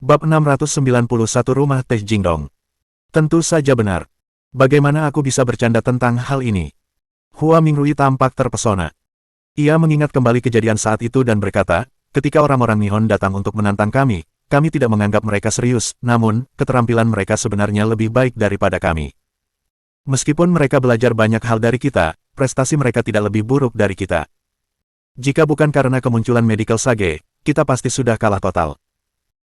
Bab 691 Rumah Teh Jingdong. Tentu saja benar. Bagaimana aku bisa bercanda tentang hal ini? Hua Mingrui tampak terpesona. Ia mengingat kembali kejadian saat itu dan berkata, ketika orang-orang Nihon datang untuk menantang kami tidak menganggap mereka serius, namun, keterampilan mereka sebenarnya lebih baik daripada kami. Meskipun mereka belajar banyak hal dari kita, prestasi mereka tidak lebih buruk dari kita. Jika bukan karena kemunculan Medical Sage, kita pasti sudah kalah total.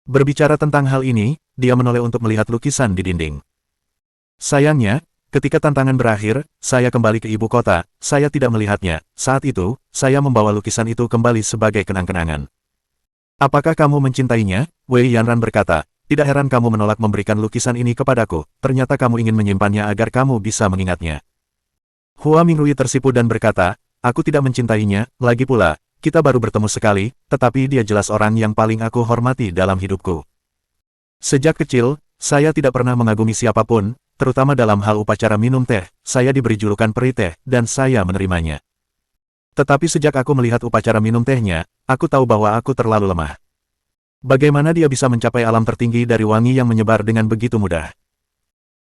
Berbicara tentang hal ini, dia menoleh untuk melihat lukisan di dinding. Sayangnya, ketika tantangan berakhir, saya kembali ke ibu kota, saya tidak melihatnya. Saat itu, saya membawa lukisan itu kembali sebagai kenang-kenangan. Apakah kamu mencintainya? Wei Yanran berkata, tidak heran kamu menolak memberikan lukisan ini kepadaku, ternyata kamu ingin menyimpannya agar kamu bisa mengingatnya. Hua Mingrui tersipu dan berkata, aku tidak mencintainya, lagi pula, kita baru bertemu sekali, tetapi dia jelas orang yang paling aku hormati dalam hidupku. Sejak kecil, saya tidak pernah mengagumi siapapun, terutama dalam hal upacara minum teh, saya diberi julukan peri teh, dan saya menerimanya. Tetapi sejak aku melihat upacara minum tehnya, aku tahu bahwa aku terlalu lemah. Bagaimana dia bisa mencapai alam tertinggi dari wangi yang menyebar dengan begitu mudah?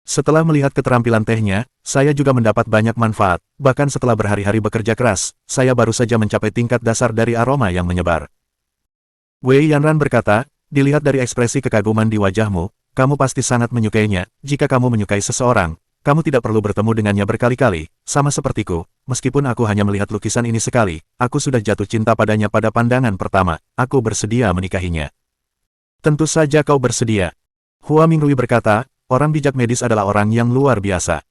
Setelah melihat keterampilan tehnya, saya juga mendapat banyak manfaat, bahkan setelah berhari-hari bekerja keras, saya baru saja mencapai tingkat dasar dari aroma yang menyebar. Wei Yanran berkata, dilihat dari ekspresi kekaguman di wajahmu, kamu pasti sangat menyukainya. Jika kamu menyukai seseorang, kamu tidak perlu bertemu dengannya berkali-kali, sama sepertiku, meskipun aku hanya melihat lukisan ini sekali, aku sudah jatuh cinta padanya pada pandangan pertama, aku bersedia menikahinya. Tentu saja kau bersedia. Hua Mingrui berkata, orang bijak medis adalah orang yang luar biasa.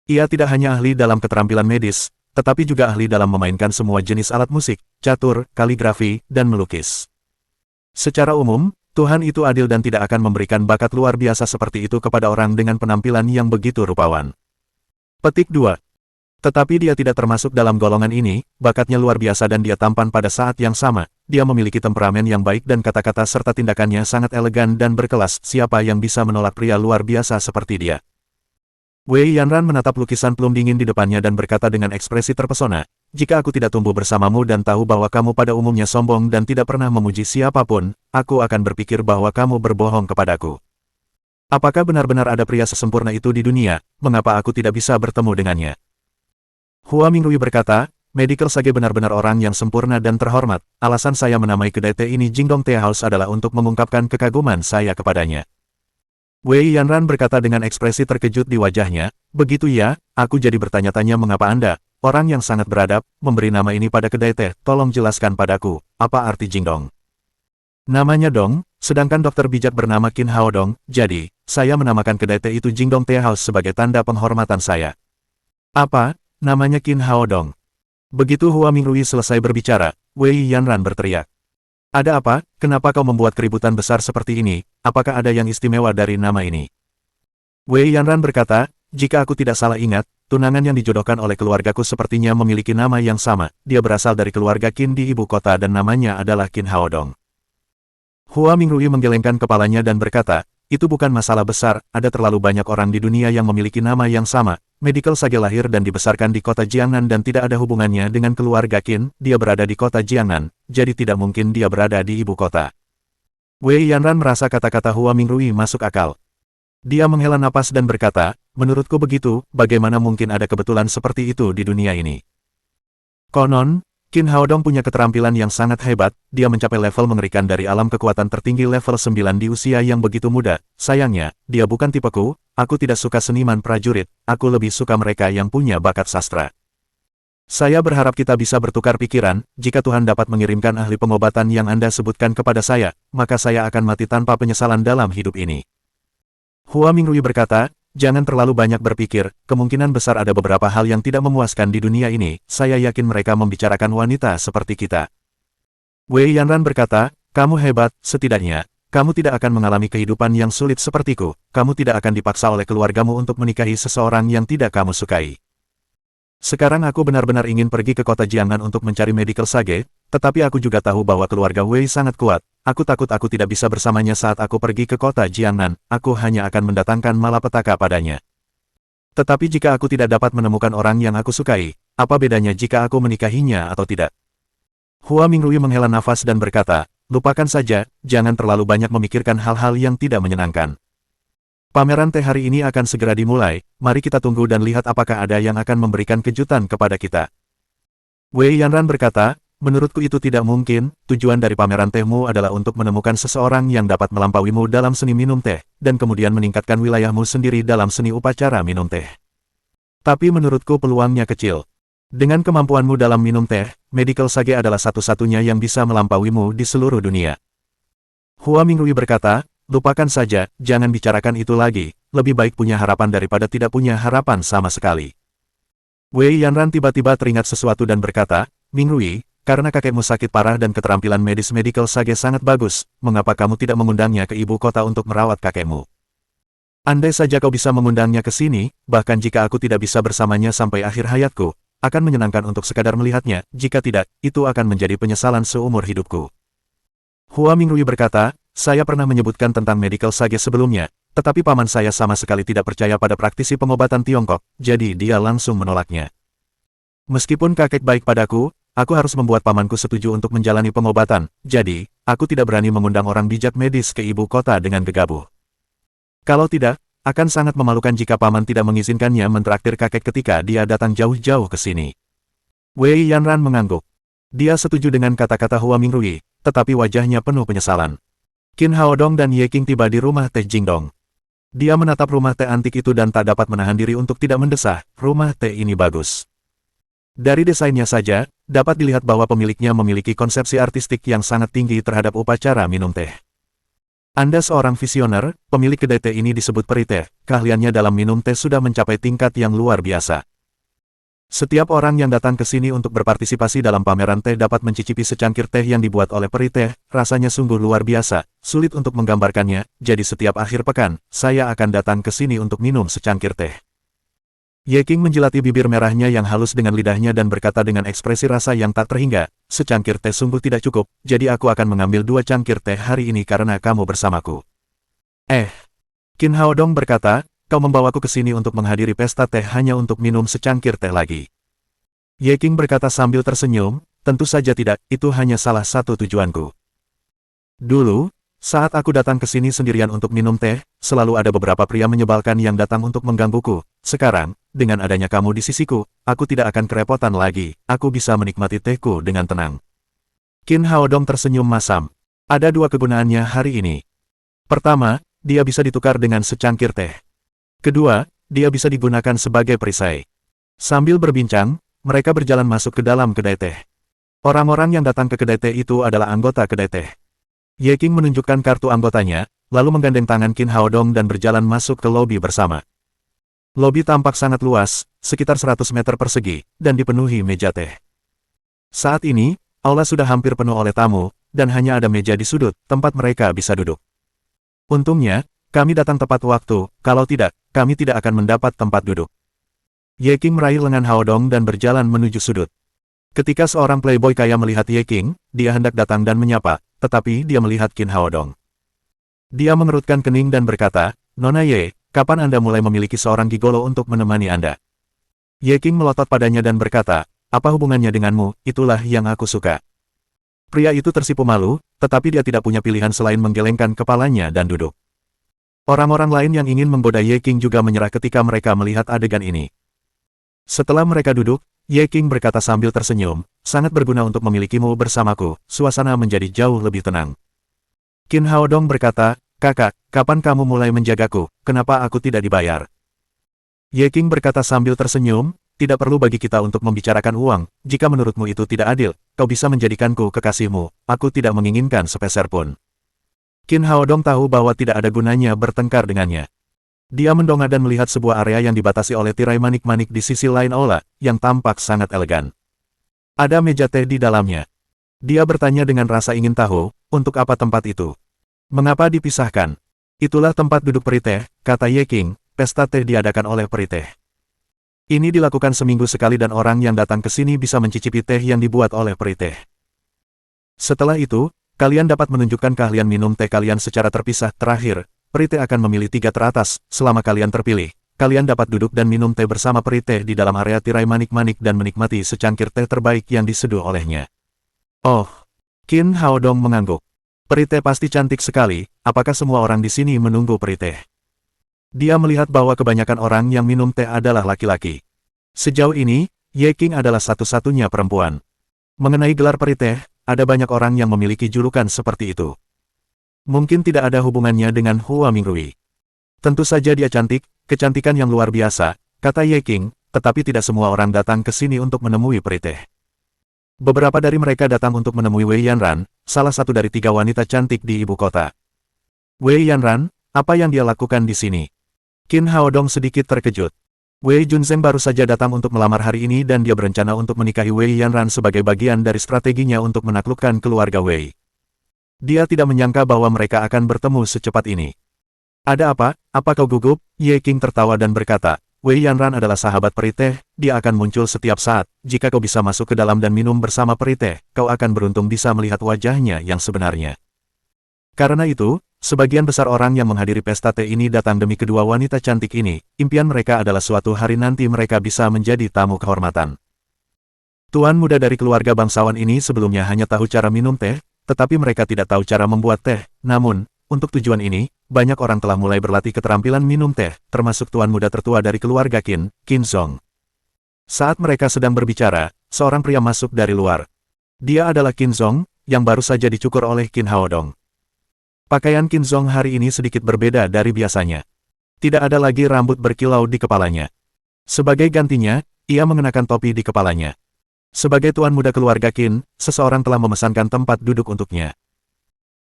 Ia tidak hanya ahli dalam keterampilan medis, tetapi juga ahli dalam memainkan semua jenis alat musik, catur, kaligrafi, dan melukis. Secara umum, Tuhan itu adil dan tidak akan memberikan bakat luar biasa seperti itu kepada orang dengan penampilan yang begitu rupawan. Petik 2. Tetapi dia tidak termasuk dalam golongan ini, bakatnya luar biasa dan dia tampan pada saat yang sama, dia memiliki temperamen yang baik dan kata-kata serta tindakannya sangat elegan dan berkelas, siapa yang bisa menolak pria luar biasa seperti dia? Wei Yanran menatap lukisan plum dingin di depannya dan berkata dengan ekspresi terpesona, jika aku tidak tumbuh bersamamu dan tahu bahwa kamu pada umumnya sombong dan tidak pernah memuji siapapun, aku akan berpikir bahwa kamu berbohong kepadaku. Apakah benar-benar ada pria sesempurna itu di dunia, mengapa aku tidak bisa bertemu dengannya? Hua Mingrui berkata, Medical Sage benar-benar orang yang sempurna dan terhormat, alasan saya menamai kedai teh ini Jingdong Tea House adalah untuk mengungkapkan kekaguman saya kepadanya. Wei Yanran berkata dengan ekspresi terkejut di wajahnya, begitu ya, aku jadi bertanya-tanya mengapa Anda, orang yang sangat beradab, memberi nama ini pada kedai teh, tolong jelaskan padaku, apa arti Jingdong? Namanya Dong, sedangkan dokter bijak bernama Qin Hao Dong, jadi, saya menamakan kedai teh itu Jingdong Tea House sebagai tanda penghormatan saya. Apa? Namanya Qin Hao Dong. Begitu Hua Mingrui selesai berbicara, Wei Yanran berteriak. Ada apa? Kenapa kau membuat keributan besar seperti ini? Apakah ada yang istimewa dari nama ini? Wei Yanran berkata, jika aku tidak salah ingat, tunangan yang dijodohkan oleh keluargaku sepertinya memiliki nama yang sama. Dia berasal dari keluarga Qin di ibu kota dan namanya adalah Qin Hao Dong. Hua Mingrui menggelengkan kepalanya dan berkata, itu bukan masalah besar, ada terlalu banyak orang di dunia yang memiliki nama yang sama. Medical Sage lahir dan dibesarkan di kota Jiangnan dan tidak ada hubungannya dengan keluarga Qin, dia berada di kota Jiangnan, jadi tidak mungkin dia berada di ibu kota. Wei Yanran merasa kata-kata Hua Mingrui masuk akal. Dia menghela napas dan berkata, menurutku begitu, bagaimana mungkin ada kebetulan seperti itu di dunia ini? Konon, Qin Hao Dong punya keterampilan yang sangat hebat, dia mencapai level mengerikan dari alam kekuatan tertinggi level 9 di usia yang begitu muda. Sayangnya, dia bukan tipeku, aku tidak suka seniman prajurit, aku lebih suka mereka yang punya bakat sastra. Saya berharap kita bisa bertukar pikiran, jika Tuhan dapat mengirimkan ahli pengobatan yang Anda sebutkan kepada saya, maka saya akan mati tanpa penyesalan dalam hidup ini. Hua Mingrui berkata, jangan terlalu banyak berpikir, kemungkinan besar ada beberapa hal yang tidak memuaskan di dunia ini, saya yakin mereka membicarakan wanita seperti kita. Wei Yanran berkata, kamu hebat, setidaknya, kamu tidak akan mengalami kehidupan yang sulit sepertiku, kamu tidak akan dipaksa oleh keluargamu untuk menikahi seseorang yang tidak kamu sukai. Sekarang aku benar-benar ingin pergi ke kota Jiangnan untuk mencari Medical Sage, tetapi aku juga tahu bahwa keluarga Wei sangat kuat. Aku takut aku tidak bisa bersamanya saat aku pergi ke kota Jiangnan, aku hanya akan mendatangkan malapetaka padanya. Tetapi jika aku tidak dapat menemukan orang yang aku sukai, apa bedanya jika aku menikahinya atau tidak? Hua Mingrui menghela nafas dan berkata, lupakan saja, jangan terlalu banyak memikirkan hal-hal yang tidak menyenangkan. Pameran teh hari ini akan segera dimulai, mari kita tunggu dan lihat apakah ada yang akan memberikan kejutan kepada kita. Wei Yanran berkata, menurutku itu tidak mungkin, tujuan dari pameran tehmu adalah untuk menemukan seseorang yang dapat melampauimu dalam seni minum teh, dan kemudian meningkatkan wilayahmu sendiri dalam seni upacara minum teh. Tapi menurutku peluangnya kecil. Dengan kemampuanmu dalam minum teh, Medical Sage adalah satu-satunya yang bisa melampauimu di seluruh dunia. Hua Mingrui berkata, lupakan saja, jangan bicarakan itu lagi, lebih baik punya harapan daripada tidak punya harapan sama sekali. Wei Yanran tiba-tiba teringat sesuatu dan berkata, Mingrui, karena kakekmu sakit parah dan keterampilan medis Medical Sage sangat bagus, mengapa kamu tidak mengundangnya ke ibu kota untuk merawat kakekmu? Andai saja kau bisa mengundangnya ke sini, bahkan jika aku tidak bisa bersamanya sampai akhir hayatku, akan menyenangkan untuk sekadar melihatnya, jika tidak, itu akan menjadi penyesalan seumur hidupku. Hua Mingrui berkata, saya pernah menyebutkan tentang Medical Sage sebelumnya, tetapi paman saya sama sekali tidak percaya pada praktisi pengobatan Tiongkok, jadi dia langsung menolaknya. Meskipun kakek baik padaku, aku harus membuat pamanku setuju untuk menjalani pengobatan, jadi, aku tidak berani mengundang orang bijak medis ke ibu kota dengan gegabah. Kalau tidak, akan sangat memalukan jika paman tidak mengizinkannya mentraktir kakek ketika dia datang jauh-jauh ke sini. Wei Yanran mengangguk. Dia setuju dengan kata-kata Hua Mingrui, tetapi wajahnya penuh penyesalan. Qin Haodong dan Ye Qing tiba di rumah teh Jingdong. Dia menatap rumah teh antik itu dan tak dapat menahan diri untuk tidak mendesah, rumah teh ini bagus. Dari desainnya saja, dapat dilihat bahwa pemiliknya memiliki konsepsi artistik yang sangat tinggi terhadap upacara minum teh. Anda seorang visioner, pemilik kedai teh ini disebut peri teh, keahliannya dalam minum teh sudah mencapai tingkat yang luar biasa. Setiap orang yang datang ke sini untuk berpartisipasi dalam pameran teh dapat mencicipi secangkir teh yang dibuat oleh peri teh, rasanya sungguh luar biasa, sulit untuk menggambarkannya, jadi setiap akhir pekan, saya akan datang ke sini untuk minum secangkir teh. Ye Qing menjilati bibir merahnya yang halus dengan lidahnya dan berkata dengan ekspresi rasa yang tak terhingga, secangkir teh sungguh tidak cukup, jadi aku akan mengambil 2 cangkir teh hari ini karena kamu bersamaku. Qin Haodong berkata, kau membawaku ke sini untuk menghadiri pesta teh hanya untuk minum secangkir teh lagi. Ye Qing berkata sambil tersenyum, tentu saja tidak, itu hanya salah satu tujuanku. Dulu, saat aku datang ke sini sendirian untuk minum teh, selalu ada beberapa pria menyebalkan yang datang untuk menggangguku. Sekarang, dengan adanya kamu di sisiku, aku tidak akan kerepotan lagi, aku bisa menikmati tehku dengan tenang. Qin Haodong tersenyum masam. Ada 2 kegunaannya hari ini. Pertama, dia bisa ditukar dengan secangkir teh. Kedua, dia bisa digunakan sebagai perisai. Sambil berbincang, mereka berjalan masuk ke dalam kedai teh. Orang-orang yang datang ke kedai teh itu adalah anggota kedai teh. Ye Qing menunjukkan kartu anggotanya, lalu menggandeng tangan Qin Haodong dan berjalan masuk ke lobi bersama. Lobi tampak sangat luas, sekitar 100 meter persegi, dan dipenuhi meja teh. Saat ini, aula sudah hampir penuh oleh tamu, dan hanya ada meja di sudut, tempat mereka bisa duduk. Untungnya, kami datang tepat waktu, kalau tidak, kami tidak akan mendapat tempat duduk. Ye Qing meraih lengan Haodong dan berjalan menuju sudut. Ketika seorang playboy kaya melihat Ye Qing, dia hendak datang dan menyapa, tetapi dia melihat Qin Haodong. Dia mengerutkan kening dan berkata, Nona Ye, kapan Anda mulai memiliki seorang gigolo untuk menemani Anda? Ye Qing melotot padanya dan berkata, apa hubungannya denganmu, itulah yang aku suka. Pria itu tersipu malu, tetapi dia tidak punya pilihan selain menggelengkan kepalanya dan duduk. Orang-orang lain yang ingin menggoda Ye Qing juga menyerah ketika mereka melihat adegan ini. Setelah mereka duduk, Ye Qing berkata sambil tersenyum, sangat berguna untuk memilikimu bersamaku, suasana menjadi jauh lebih tenang. Qin Haodong berkata, kakak, kapan kamu mulai menjagaku, kenapa aku tidak dibayar? Ye Qing berkata sambil tersenyum, tidak perlu bagi kita untuk membicarakan uang, jika menurutmu itu tidak adil, kau bisa menjadikanku kekasihmu, aku tidak menginginkan sepeser pun. Qin Haodong tahu bahwa tidak ada gunanya bertengkar dengannya. Dia mendongak dan melihat sebuah area yang dibatasi oleh tirai manik-manik di sisi lain aula, yang tampak sangat elegan. Ada meja teh di dalamnya. Dia bertanya dengan rasa ingin tahu, untuk apa tempat itu? Mengapa dipisahkan? Itulah tempat duduk peri teh, kata Ye Qing, pesta teh diadakan oleh peri teh. Ini dilakukan seminggu sekali dan orang yang datang ke sini bisa mencicipi teh yang dibuat oleh peri teh. Setelah itu, kalian dapat menunjukkan keahlian minum teh kalian secara terpisah. Terakhir, peri teh akan memilih 3 teratas. Selama kalian terpilih, kalian dapat duduk dan minum teh bersama peri teh di dalam area tirai manik-manik dan menikmati secangkir teh terbaik yang diseduh olehnya. Oh, Qin Haodong mengangguk. Peri teh pasti cantik sekali, apakah semua orang di sini menunggu peri teh? Dia melihat bahwa kebanyakan orang yang minum teh adalah laki-laki. Sejauh ini, Ye Qing adalah satu-satunya perempuan. Mengenai gelar peri teh, ada banyak orang yang memiliki julukan seperti itu. Mungkin tidak ada hubungannya dengan Hua Mingrui. Tentu saja dia cantik, kecantikan yang luar biasa, kata Ye Qing, tetapi tidak semua orang datang ke sini untuk menemui peri teh. Beberapa dari mereka datang untuk menemui Wei Yanran, salah satu dari 3 wanita cantik di ibu kota. Wei Yanran, apa yang dia lakukan di sini? Qin Haodong sedikit terkejut. Wei Junzeng baru saja datang untuk melamar hari ini dan dia berencana untuk menikahi Wei Yanran sebagai bagian dari strateginya untuk menaklukkan keluarga Wei. Dia tidak menyangka bahwa mereka akan bertemu secepat ini. Ada apa? Apa kau gugup? Ye Qing tertawa dan berkata, Wei Yanran adalah sahabat peri teh, dia akan muncul setiap saat. Jika kau bisa masuk ke dalam dan minum bersama peri teh, kau akan beruntung bisa melihat wajahnya yang sebenarnya. Karena itu, sebagian besar orang yang menghadiri pesta teh ini datang demi kedua wanita cantik ini. Impian mereka adalah suatu hari nanti mereka bisa menjadi tamu kehormatan. Tuan muda dari keluarga bangsawan ini sebelumnya hanya tahu cara minum teh, tetapi mereka tidak tahu cara membuat teh. Namun, untuk tujuan ini, banyak orang telah mulai berlatih keterampilan minum teh, termasuk tuan muda tertua dari keluarga Qin, Qin Zong. Saat mereka sedang berbicara, seorang pria masuk dari luar. Dia adalah Qin Zong, yang baru saja dicukur oleh Qin Haodong. Pakaian Qin Zong hari ini sedikit berbeda dari biasanya. Tidak ada lagi rambut berkilau di kepalanya. Sebagai gantinya, ia mengenakan topi di kepalanya. Sebagai tuan muda keluarga Qin, seseorang telah memesankan tempat duduk untuknya.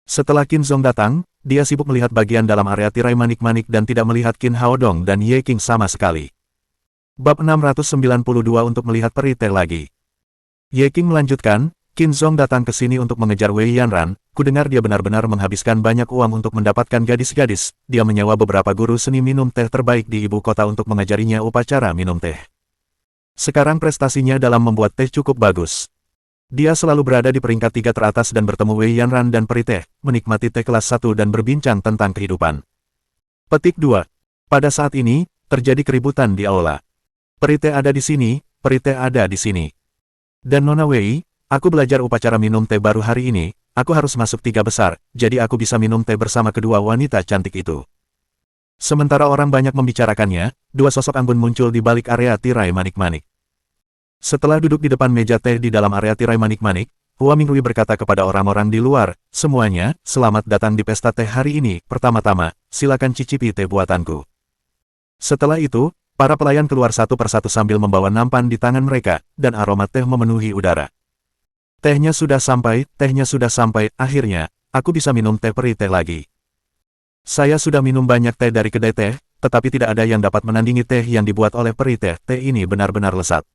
Setelah Qin Zong datang, dia sibuk melihat bagian dalam area tirai manik-manik dan tidak melihat Qin Haodong dan Ye Qing sama sekali. Bab 692 untuk melihat peri teh lagi. Ye Qing melanjutkan, Qin Zong datang ke sini untuk mengejar Wei Yanran, kudengar dia benar-benar menghabiskan banyak uang untuk mendapatkan gadis-gadis, dia menyewa beberapa guru seni minum teh terbaik di ibu kota untuk mengajarinya upacara minum teh. Sekarang prestasinya dalam membuat teh cukup bagus. Dia selalu berada di peringkat 3 teratas dan bertemu Wei Yanran dan peri teh, menikmati teh kelas 1 dan berbincang tentang kehidupan. Petik 2. Pada saat ini, terjadi keributan di aula. Peri teh ada di sini, peri teh ada di sini. Dan Nona Wei, aku belajar upacara minum teh baru hari ini, aku harus masuk 3 besar, jadi aku bisa minum teh bersama kedua wanita cantik itu. Sementara orang banyak membicarakannya, 2 sosok anggun muncul di balik area tirai manik-manik. Setelah duduk di depan meja teh di dalam area tirai manik-manik, Hua Mingrui berkata kepada orang-orang di luar, semuanya, selamat datang di pesta teh hari ini. Pertama-tama, silakan cicipi teh buatanku. Setelah itu, para pelayan keluar satu persatu sambil membawa nampan di tangan mereka, dan aroma teh memenuhi udara. Tehnya sudah sampai, akhirnya, aku bisa minum teh peri teh lagi. Saya sudah minum banyak teh dari kedai teh, tetapi tidak ada yang dapat menandingi teh yang dibuat oleh peri teh. Teh ini benar-benar lezat.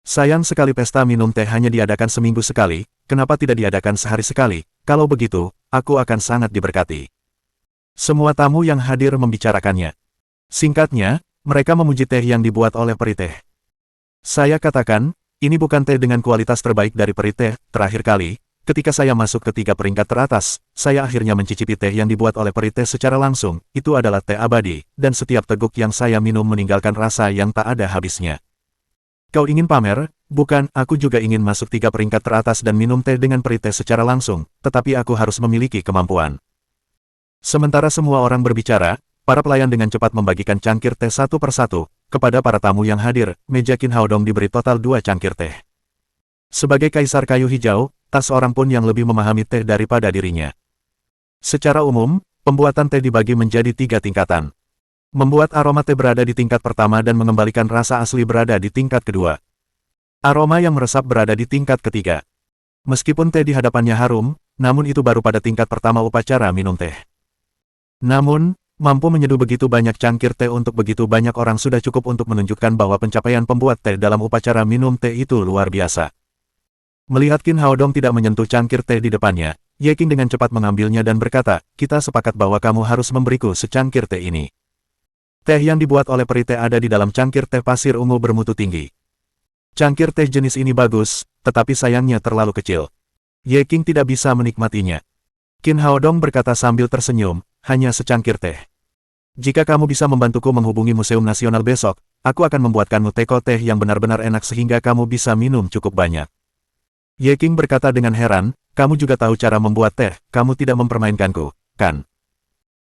Sayang sekali pesta minum teh hanya diadakan seminggu sekali, kenapa tidak diadakan sehari sekali? Kalau begitu, aku akan sangat diberkati. Semua tamu yang hadir membicarakannya. Singkatnya, mereka memuji teh yang dibuat oleh peri teh. Saya katakan, ini bukan teh dengan kualitas terbaik dari peri teh. Terakhir kali, ketika saya masuk ke 3 peringkat teratas, saya akhirnya mencicipi teh yang dibuat oleh peri teh secara langsung. Itu adalah teh abadi, dan setiap teguk yang saya minum meninggalkan rasa yang tak ada habisnya. Kau ingin pamer? Bukan, aku juga ingin masuk 3 peringkat teratas dan minum teh dengan peri teh secara langsung, tetapi aku harus memiliki kemampuan. Sementara semua orang berbicara, para pelayan dengan cepat membagikan cangkir teh satu persatu. Kepada para tamu yang hadir, meja Qin Haodong diberi total 2 cangkir teh. Sebagai kaisar kayu hijau, tak seorang pun yang lebih memahami teh daripada dirinya. Secara umum, pembuatan teh dibagi menjadi 3 tingkatan. Membuat aroma teh berada di tingkat pertama dan mengembalikan rasa asli berada di tingkat kedua. Aroma yang meresap berada di tingkat ketiga. Meskipun teh di hadapannya harum, namun itu baru pada tingkat pertama upacara minum teh. Namun, mampu menyeduh begitu banyak cangkir teh untuk begitu banyak orang sudah cukup untuk menunjukkan bahwa pencapaian pembuat teh dalam upacara minum teh itu luar biasa. Melihat Qin Haodong tidak menyentuh cangkir teh di depannya, Ye Qing dengan cepat mengambilnya dan berkata, kita sepakat bahwa kamu harus memberiku secangkir teh ini. Teh yang dibuat oleh peri teh ada di dalam cangkir teh pasir ungu bermutu tinggi. Cangkir teh jenis ini bagus, tetapi sayangnya terlalu kecil. Ye Qing tidak bisa menikmatinya. Qin Haodong berkata sambil tersenyum, hanya secangkir teh. Jika kamu bisa membantuku menghubungi Museum Nasional besok, aku akan membuatkanmu teko teh yang benar-benar enak sehingga kamu bisa minum cukup banyak. Ye King berkata dengan heran, kamu juga tahu cara membuat teh, kamu tidak mempermainkanku, kan?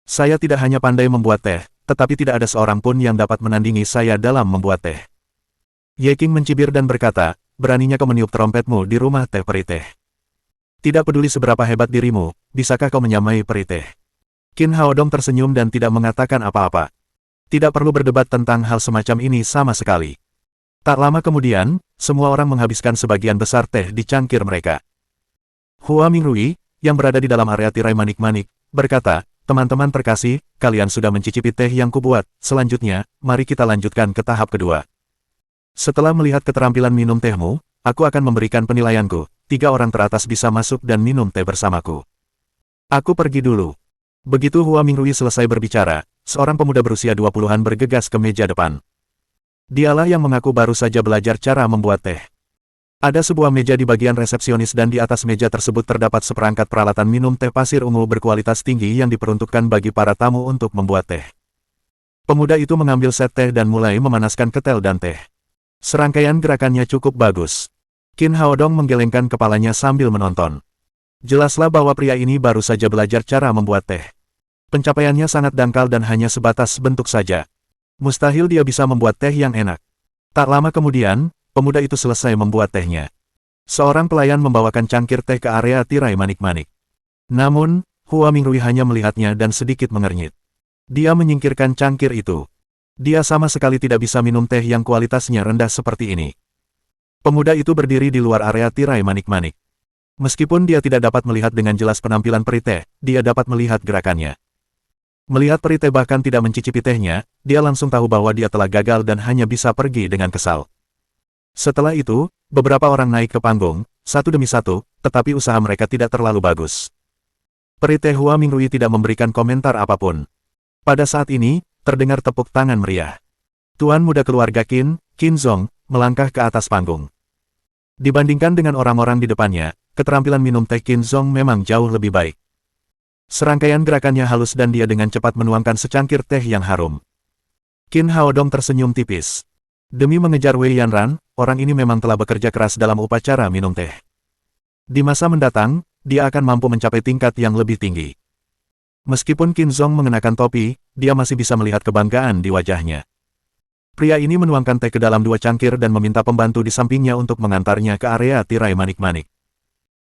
Saya tidak hanya pandai membuat teh, tetapi tidak ada seorang pun yang dapat menandingi saya dalam membuat teh. Ye King mencibir dan berkata, beraninya kau meniup trompetmu di rumah teh peri teh. Tidak peduli seberapa hebat dirimu, bisakah kau menyamai peri teh? Qin Haodong tersenyum dan tidak mengatakan apa-apa. Tidak perlu berdebat tentang hal semacam ini sama sekali. Tak lama kemudian, semua orang menghabiskan sebagian besar teh di cangkir mereka. Hua Mingrui, yang berada di dalam area tirai manik-manik, berkata, teman-teman terkasih, kalian sudah mencicipi teh yang kubuat, selanjutnya, mari kita lanjutkan ke tahap kedua. Setelah melihat keterampilan minum tehmu, aku akan memberikan penilaianku, 3 orang teratas bisa masuk dan minum teh bersamaku. Aku pergi dulu. Begitu Hua Mingrui selesai berbicara, seorang pemuda berusia 20-an bergegas ke meja depan. Dialah yang mengaku baru saja belajar cara membuat teh. Ada sebuah meja di bagian resepsionis dan di atas meja tersebut terdapat seperangkat peralatan minum teh pasir ungu berkualitas tinggi yang diperuntukkan bagi para tamu untuk membuat teh. Pemuda itu mengambil set teh dan mulai memanaskan ketel dan teh. Serangkaian gerakannya cukup bagus. Qin Haodong menggelengkan kepalanya sambil menonton. Jelaslah bahwa pria ini baru saja belajar cara membuat teh. Pencapaiannya sangat dangkal dan hanya sebatas bentuk saja. Mustahil dia bisa membuat teh yang enak. Tak lama kemudian, pemuda itu selesai membuat tehnya. Seorang pelayan membawakan cangkir teh ke area tirai manik-manik. Namun, Hua Mingrui hanya melihatnya dan sedikit mengernyit. Dia menyingkirkan cangkir itu. Dia sama sekali tidak bisa minum teh yang kualitasnya rendah seperti ini. Pemuda itu berdiri di luar area tirai manik-manik. Meskipun dia tidak dapat melihat dengan jelas penampilan peri teh, dia dapat melihat gerakannya. Melihat peri teh bahkan tidak mencicipi tehnya, dia langsung tahu bahwa dia telah gagal dan hanya bisa pergi dengan kesal. Setelah itu, beberapa orang naik ke panggung, satu demi satu, tetapi usaha mereka tidak terlalu bagus. Peri teh Hua Mingrui tidak memberikan komentar apapun. Pada saat ini, terdengar tepuk tangan meriah. Tuan muda keluarga Qin, Qin Zong, melangkah ke atas panggung. Dibandingkan dengan orang-orang di depannya, keterampilan minum teh Qin Zong memang jauh lebih baik. Serangkaian gerakannya halus dan dia dengan cepat menuangkan secangkir teh yang harum. Qin Haodong tersenyum tipis. Demi mengejar Wei Yanran, orang ini memang telah bekerja keras dalam upacara minum teh. Di masa mendatang, dia akan mampu mencapai tingkat yang lebih tinggi. Meskipun Qin Zong mengenakan topi, dia masih bisa melihat kebanggaan di wajahnya. Pria ini menuangkan teh ke dalam 2 cangkir dan meminta pembantu di sampingnya untuk mengantarnya ke area tirai manik-manik.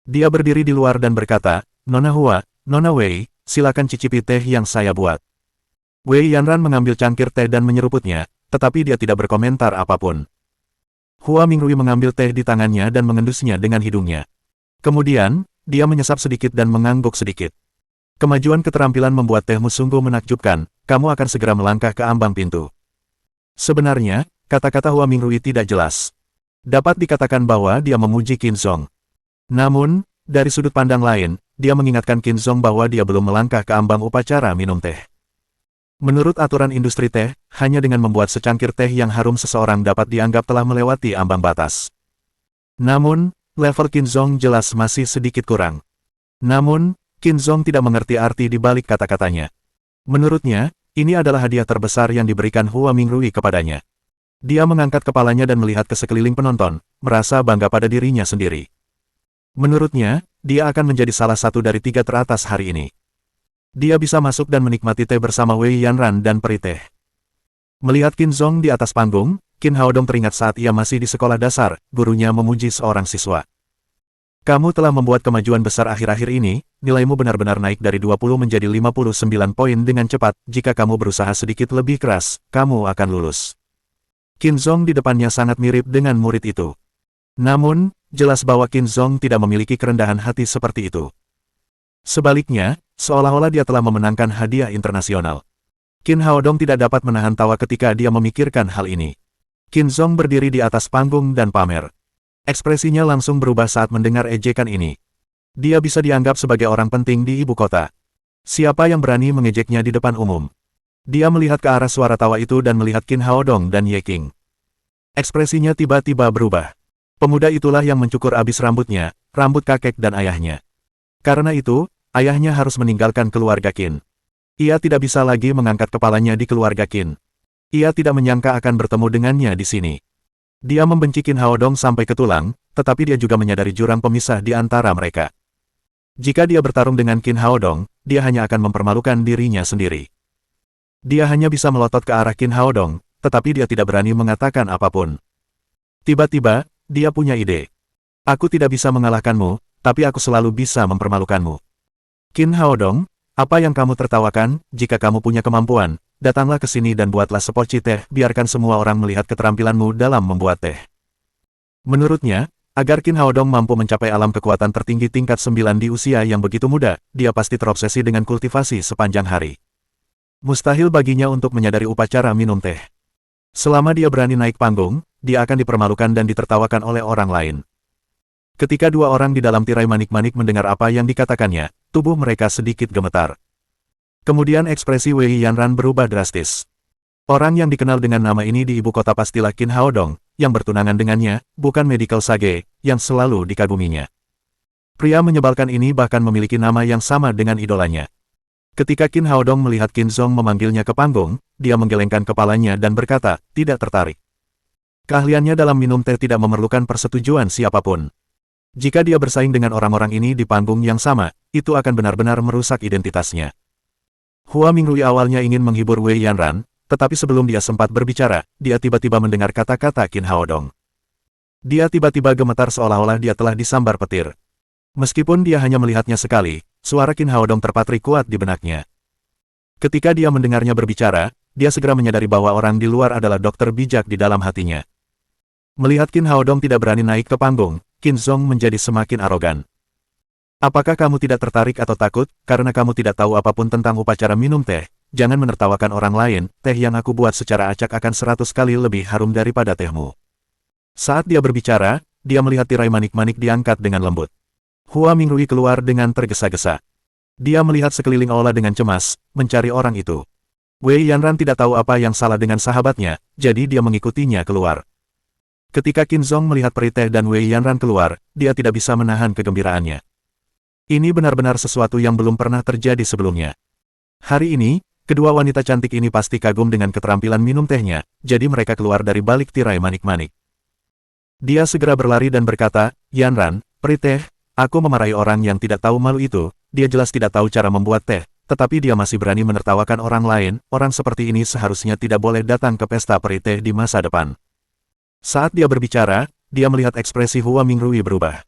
Dia berdiri di luar dan berkata, Nona Hua, Nona Wei, silakan cicipi teh yang saya buat. Wei Yanran mengambil cangkir teh dan menyeruputnya, tetapi dia tidak berkomentar apapun. Hua Mingrui mengambil teh di tangannya dan mengendusnya dengan hidungnya. Kemudian, dia menyesap sedikit dan mengangguk sedikit. Kemajuan keterampilan membuat tehmu sungguh menakjubkan, kamu akan segera melangkah ke ambang pintu. Sebenarnya, kata-kata Hua Mingrui tidak jelas. Dapat dikatakan bahwa dia memuji Qin Zong. Namun, dari sudut pandang lain, dia mengingatkan Qin Zong bahwa dia belum melangkah ke ambang upacara minum teh. Menurut aturan industri teh, hanya dengan membuat secangkir teh yang harum seseorang dapat dianggap telah melewati ambang batas. Namun, level Qin Zong jelas masih sedikit kurang. Namun, Qin Zong tidak mengerti arti di balik kata-katanya. Menurutnya, ini adalah hadiah terbesar yang diberikan Hua Mingrui kepadanya. Dia mengangkat kepalanya dan melihat ke sekeliling penonton, merasa bangga pada dirinya sendiri. Menurutnya, dia akan menjadi salah satu dari 3 teratas hari ini. Dia bisa masuk dan menikmati teh bersama Wei Yanran dan peri teh. Melihat Qin Zong di atas panggung, Qin Haodong teringat saat ia masih di sekolah dasar, gurunya memuji seorang siswa. Kamu telah membuat kemajuan besar akhir-akhir ini, nilaimu benar-benar naik dari 20 menjadi 59 poin dengan cepat, jika kamu berusaha sedikit lebih keras, kamu akan lulus. Qin Zong di depannya sangat mirip dengan murid itu. Namun, jelas bahwa Qin Zong tidak memiliki kerendahan hati seperti itu. Sebaliknya, seolah-olah dia telah memenangkan hadiah internasional. Qin Haodong tidak dapat menahan tawa ketika dia memikirkan hal ini. Qin Zong berdiri di atas panggung dan pamer. Ekspresinya langsung berubah saat mendengar ejekan ini. Dia bisa dianggap sebagai orang penting di ibu kota. Siapa yang berani mengejeknya di depan umum? Dia melihat ke arah suara tawa itu dan melihat Qin Haodong dan Ye King. Ekspresinya tiba-tiba berubah. Pemuda itulah yang mencukur abis rambutnya, rambut kakek dan ayahnya. Karena itu, ayahnya harus meninggalkan keluarga Qin. Ia tidak bisa lagi mengangkat kepalanya di keluarga Qin. Ia tidak menyangka akan bertemu dengannya di sini. Dia membenci Qin Haodong sampai ke tulang, tetapi dia juga menyadari jurang pemisah di antara mereka. Jika dia bertarung dengan Qin Haodong, dia hanya akan mempermalukan dirinya sendiri. Dia hanya bisa melotot ke arah Qin Haodong, tetapi dia tidak berani mengatakan apapun. Tiba-tiba, dia punya ide. Aku tidak bisa mengalahkanmu, tapi aku selalu bisa mempermalukanmu. Qin Haodong, apa yang kamu tertawakan? Jika kamu punya kemampuan, datanglah ke sini dan buatlah sepoci teh, biarkan semua orang melihat keterampilanmu dalam membuat teh. Menurutnya, agar Qin Haodong mampu mencapai alam kekuatan tertinggi tingkat 9 di usia yang begitu muda, dia pasti terobsesi dengan kultivasi sepanjang hari. Mustahil baginya untuk menyadari upacara minum teh. Selama dia berani naik panggung, dia akan dipermalukan dan ditertawakan oleh orang lain. Ketika dua orang di dalam tirai manik-manik mendengar apa yang dikatakannya, tubuh mereka sedikit gemetar. Kemudian ekspresi Wei Yanran berubah drastis. Orang yang dikenal dengan nama ini di ibu kota pastilah Qin Haodong, yang bertunangan dengannya, bukan Medical Sage, yang selalu dikaguminya. Pria menyebalkan ini bahkan memiliki nama yang sama dengan idolanya. Ketika Qin Haodong melihat Qin Zhong memanggilnya ke panggung, dia menggelengkan kepalanya dan berkata, tidak tertarik. Keahliannya dalam minum teh tidak memerlukan persetujuan siapapun. Jika dia bersaing dengan orang-orang ini di panggung yang sama, itu akan benar-benar merusak identitasnya. Hua Mingrui awalnya ingin menghibur Wei Yanran, tetapi sebelum dia sempat berbicara, dia tiba-tiba mendengar kata-kata Qin Haodong. Dia tiba-tiba gemetar seolah-olah dia telah disambar petir. Meskipun dia hanya melihatnya sekali, suara Qin Haodong terpatri kuat di benaknya. Ketika dia mendengarnya berbicara, dia segera menyadari bahwa orang di luar adalah dokter bijak di dalam hatinya. Melihat Qin Haodong tidak berani naik ke panggung, Qin Zhong menjadi semakin arogan. Apakah kamu tidak tertarik atau takut, karena kamu tidak tahu apapun tentang upacara minum teh? Jangan menertawakan orang lain, teh yang aku buat secara acak akan 100 kali lebih harum daripada tehmu. Saat dia berbicara, dia melihat tirai manik-manik diangkat dengan lembut. Hua Mingrui keluar dengan tergesa-gesa. Dia melihat sekeliling aula dengan cemas, mencari orang itu. Wei Yanran tidak tahu apa yang salah dengan sahabatnya, jadi dia mengikutinya keluar. Ketika Qin Zhong melihat peri teh dan Wei Yanran keluar, dia tidak bisa menahan kegembiraannya. Ini benar-benar sesuatu yang belum pernah terjadi sebelumnya. Hari ini, kedua wanita cantik ini pasti kagum dengan keterampilan minum tehnya, jadi mereka keluar dari balik tirai manik-manik. Dia segera berlari dan berkata, Yanran, peri teh, aku memarahi orang yang tidak tahu malu itu, dia jelas tidak tahu cara membuat teh, tetapi dia masih berani menertawakan orang lain, orang seperti ini seharusnya tidak boleh datang ke pesta peri teh di masa depan. Saat dia berbicara, dia melihat ekspresi Hua Mingrui berubah.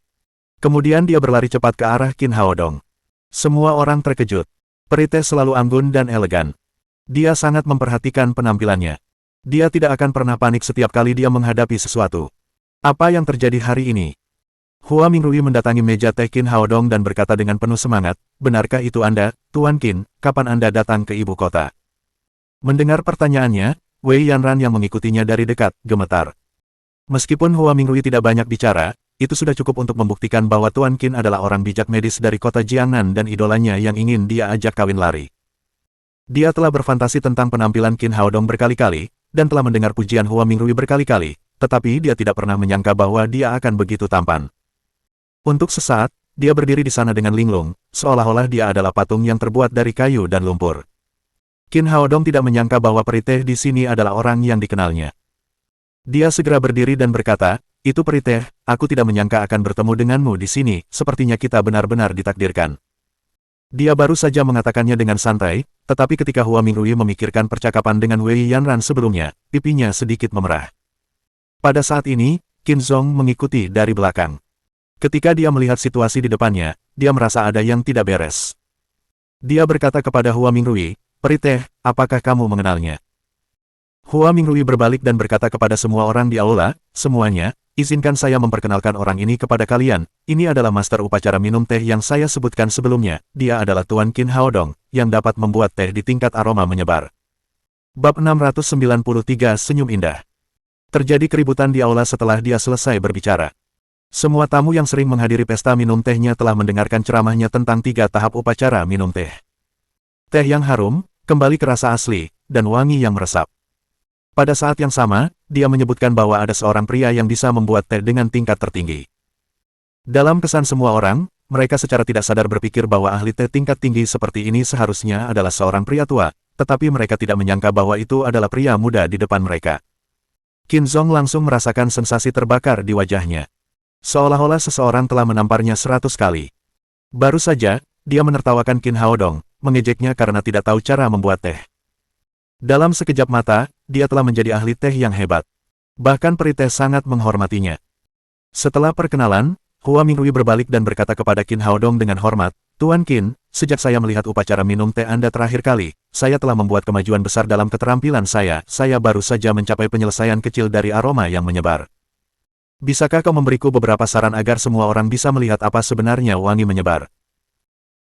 Kemudian dia berlari cepat ke arah Qin Haodong. Semua orang terkejut. Peri teh selalu anggun dan elegan. Dia sangat memperhatikan penampilannya. Dia tidak akan pernah panik setiap kali dia menghadapi sesuatu. Apa yang terjadi hari ini? Hua Mingrui mendatangi meja teh Qin Haodong dan berkata dengan penuh semangat, benarkah itu Anda, Tuan Qin, kapan Anda datang ke ibu kota? Mendengar pertanyaannya, Wei Yanran yang mengikutinya dari dekat, gemetar. Meskipun Hua Mingrui tidak banyak bicara, itu sudah cukup untuk membuktikan bahwa Tuan Qin adalah orang bijak medis dari kota Jiangnan dan idolanya yang ingin dia ajak kawin lari. Dia telah berfantasi tentang penampilan Qin Haodong berkali-kali, dan telah mendengar pujian Hua Mingrui berkali-kali, tetapi dia tidak pernah menyangka bahwa dia akan begitu tampan. Untuk sesaat, dia berdiri di sana dengan linglung, seolah-olah dia adalah patung yang terbuat dari kayu dan lumpur. Qin Haodong tidak menyangka bahwa peri teh di sini adalah orang yang dikenalnya. Dia segera berdiri dan berkata, itu peri teh, aku tidak menyangka akan bertemu denganmu di sini, sepertinya kita benar-benar ditakdirkan. Dia baru saja mengatakannya dengan santai, tetapi ketika Hua Mingrui memikirkan percakapan dengan Wei Yanran sebelumnya, pipinya sedikit memerah. Pada saat ini, Qin Zhong mengikuti dari belakang. Ketika dia melihat situasi di depannya, dia merasa ada yang tidak beres. Dia berkata kepada Hua Mingrui, peri teh, apakah kamu mengenalnya? Hua Mingrui berbalik dan berkata kepada semua orang di aula, semuanya, izinkan saya memperkenalkan orang ini kepada kalian, ini adalah master upacara minum teh yang saya sebutkan sebelumnya, dia adalah Tuan Qin Haodong, yang dapat membuat teh di tingkat aroma menyebar. Bab 693 Senyum Indah. Terjadi keributan di aula setelah dia selesai berbicara. Semua tamu yang sering menghadiri pesta minum tehnya telah mendengarkan ceramahnya tentang 3 tahap upacara minum teh. Teh yang harum, kembali ke rasa asli, dan wangi yang meresap. Pada saat yang sama, dia menyebutkan bahwa ada seorang pria yang bisa membuat teh dengan tingkat tertinggi. Dalam kesan semua orang, mereka secara tidak sadar berpikir bahwa ahli teh tingkat tinggi seperti ini seharusnya adalah seorang pria tua, tetapi mereka tidak menyangka bahwa itu adalah pria muda di depan mereka. Qin Zhong langsung merasakan sensasi terbakar di wajahnya. Seolah-olah seseorang telah menamparnya 100 kali. Baru saja, dia menertawakan Qin Haodong, mengejeknya karena tidak tahu cara membuat teh. Dalam sekejap mata, dia telah menjadi ahli teh yang hebat. Bahkan peri teh sangat menghormatinya. Setelah perkenalan, Hua Mingrui berbalik dan berkata kepada Qin Haodong dengan hormat, "Tuan Qin, sejak saya melihat upacara minum teh Anda terakhir kali, saya telah membuat kemajuan besar dalam keterampilan saya baru saja mencapai penyelesaian kecil dari aroma yang menyebar. Bisakah kau memberiku beberapa saran agar semua orang bisa melihat apa sebenarnya wangi menyebar?"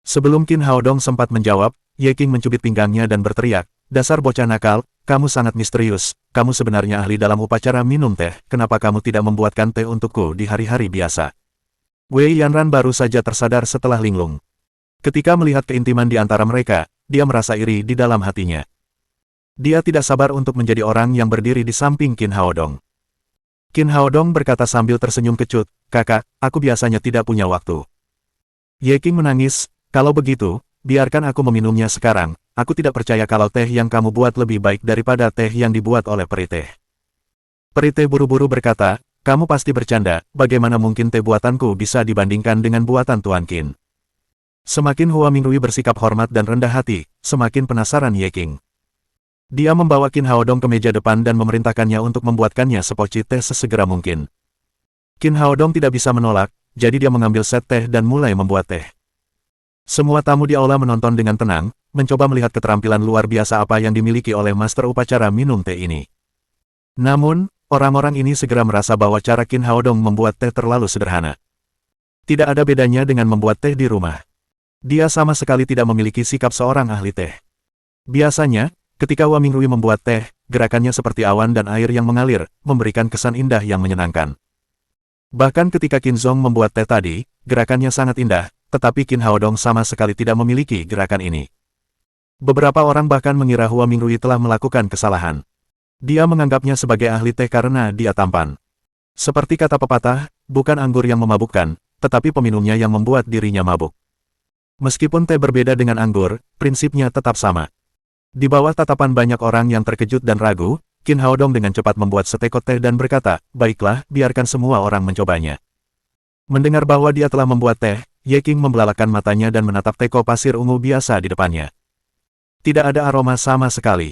Sebelum Qin Haodong sempat menjawab, Ye King mencubit pinggangnya dan berteriak, "Dasar bocah nakal, kamu sangat misterius, kamu sebenarnya ahli dalam upacara minum teh, kenapa kamu tidak membuatkan teh untukku di hari-hari biasa?" Wei Yanran baru saja tersadar setelah linglung. Ketika melihat keintiman di antara mereka, dia merasa iri di dalam hatinya. Dia tidak sabar untuk menjadi orang yang berdiri di samping Qin Haodong. Qin Haodong berkata sambil tersenyum kecut, "Kakak, aku biasanya tidak punya waktu." Ye King menangis, "Kalau begitu, biarkan aku meminumnya sekarang, aku tidak percaya kalau teh yang kamu buat lebih baik daripada teh yang dibuat oleh peri teh." Peri teh buru-buru berkata, "Kamu pasti bercanda, bagaimana mungkin teh buatanku bisa dibandingkan dengan buatan Tuan Qin?" Semakin Hua Mingrui bersikap hormat dan rendah hati, semakin penasaran Ye King. Dia membawa Qin Haodong ke meja depan dan memerintahkannya untuk membuatkannya sepoci teh sesegera mungkin. Qin Haodong tidak bisa menolak, jadi dia mengambil set teh dan mulai membuat teh. Semua tamu di aula menonton dengan tenang, mencoba melihat keterampilan luar biasa apa yang dimiliki oleh master upacara minum teh ini. Namun, orang-orang ini segera merasa bahwa cara Qin Haodong membuat teh terlalu sederhana. Tidak ada bedanya dengan membuat teh di rumah. Dia sama sekali tidak memiliki sikap seorang ahli teh. Biasanya, ketika Hua Mingrui membuat teh, gerakannya seperti awan dan air yang mengalir, memberikan kesan indah yang menyenangkan. Bahkan ketika Qin Zhong membuat teh tadi, gerakannya sangat indah, tetapi Qin Haodong sama sekali tidak memiliki gerakan ini. Beberapa orang bahkan mengira Hua Mingrui telah melakukan kesalahan. Dia menganggapnya sebagai ahli teh karena dia tampan. Seperti kata pepatah, bukan anggur yang memabukkan, tetapi peminumnya yang membuat dirinya mabuk. Meskipun teh berbeda dengan anggur, prinsipnya tetap sama. Di bawah tatapan banyak orang yang terkejut dan ragu, Qin Haodong dengan cepat membuat setekot teh dan berkata, "Baiklah, biarkan semua orang mencobanya." Mendengar bahwa dia telah membuat teh, Ye King membelalakan matanya dan menatap teko pasir ungu biasa di depannya. Tidak ada aroma sama sekali.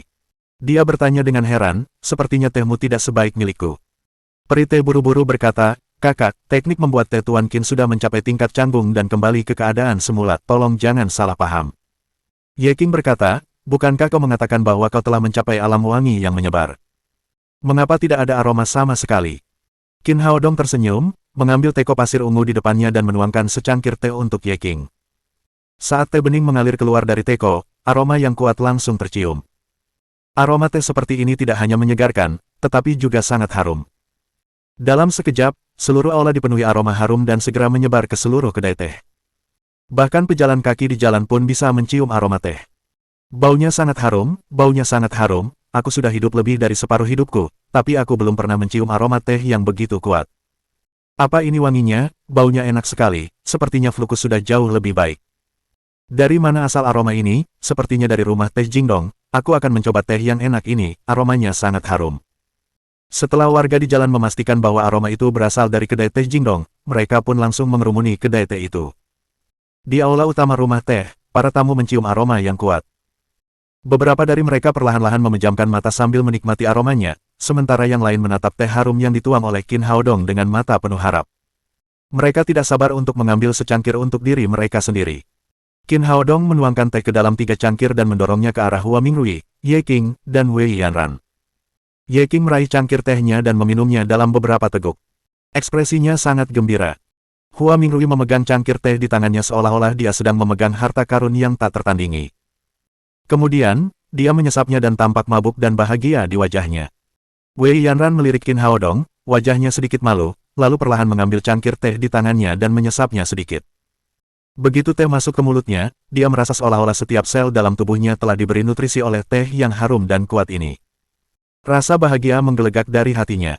Dia bertanya dengan heran, "Sepertinya tehmu tidak sebaik milikku." Peri teh buru-buru berkata, "Kakak, teknik membuat teh Tuan Qin sudah mencapai tingkat canggung dan kembali ke keadaan semula, tolong jangan salah paham." Ye King berkata, "Bukankah kau mengatakan bahwa kau telah mencapai alam wangi yang menyebar? Mengapa tidak ada aroma sama sekali?" Qin Haodong tersenyum, mengambil teko pasir ungu di depannya dan menuangkan secangkir teh untuk Ye King. Saat teh bening mengalir keluar dari teko, aroma yang kuat langsung tercium. Aroma teh seperti ini tidak hanya menyegarkan, tetapi juga sangat harum. Dalam sekejap, seluruh aula dipenuhi aroma harum dan segera menyebar ke seluruh kedai teh. Bahkan pejalan kaki di jalan pun bisa mencium aroma teh. Baunya sangat harum, aku sudah hidup lebih dari separuh hidupku, tapi aku belum pernah mencium aroma teh yang begitu kuat. Apa ini wanginya? Baunya enak sekali, sepertinya Flukus sudah jauh lebih baik. Dari mana asal aroma ini? Sepertinya dari rumah teh Jingdong, aku akan mencoba teh yang enak ini, aromanya sangat harum. Setelah warga di jalan memastikan bahwa aroma itu berasal dari kedai teh Jingdong, mereka pun langsung mengerumuni kedai teh itu. Di aula utama rumah teh, para tamu mencium aroma yang kuat. Beberapa dari mereka perlahan-lahan memejamkan mata sambil menikmati aromanya, sementara yang lain menatap teh harum yang dituang oleh Qin Haodong dengan mata penuh harap. Mereka tidak sabar untuk mengambil secangkir untuk diri mereka sendiri. Qin Haodong menuangkan teh ke dalam 3 cangkir dan mendorongnya ke arah Hua Mingrui, Ye King, dan Wei Yanran. Ye King meraih cangkir tehnya dan meminumnya dalam beberapa teguk. Ekspresinya sangat gembira. Hua Mingrui memegang cangkir teh di tangannya seolah-olah dia sedang memegang harta karun yang tak tertandingi. Kemudian, dia menyesapnya dan tampak mabuk dan bahagia di wajahnya. Wei Yanran melirik Qin Haodong, wajahnya sedikit malu, lalu perlahan mengambil cangkir teh di tangannya dan menyesapnya sedikit. Begitu teh masuk ke mulutnya, dia merasa seolah-olah setiap sel dalam tubuhnya telah diberi nutrisi oleh teh yang harum dan kuat ini. Rasa bahagia menggelegak dari hatinya.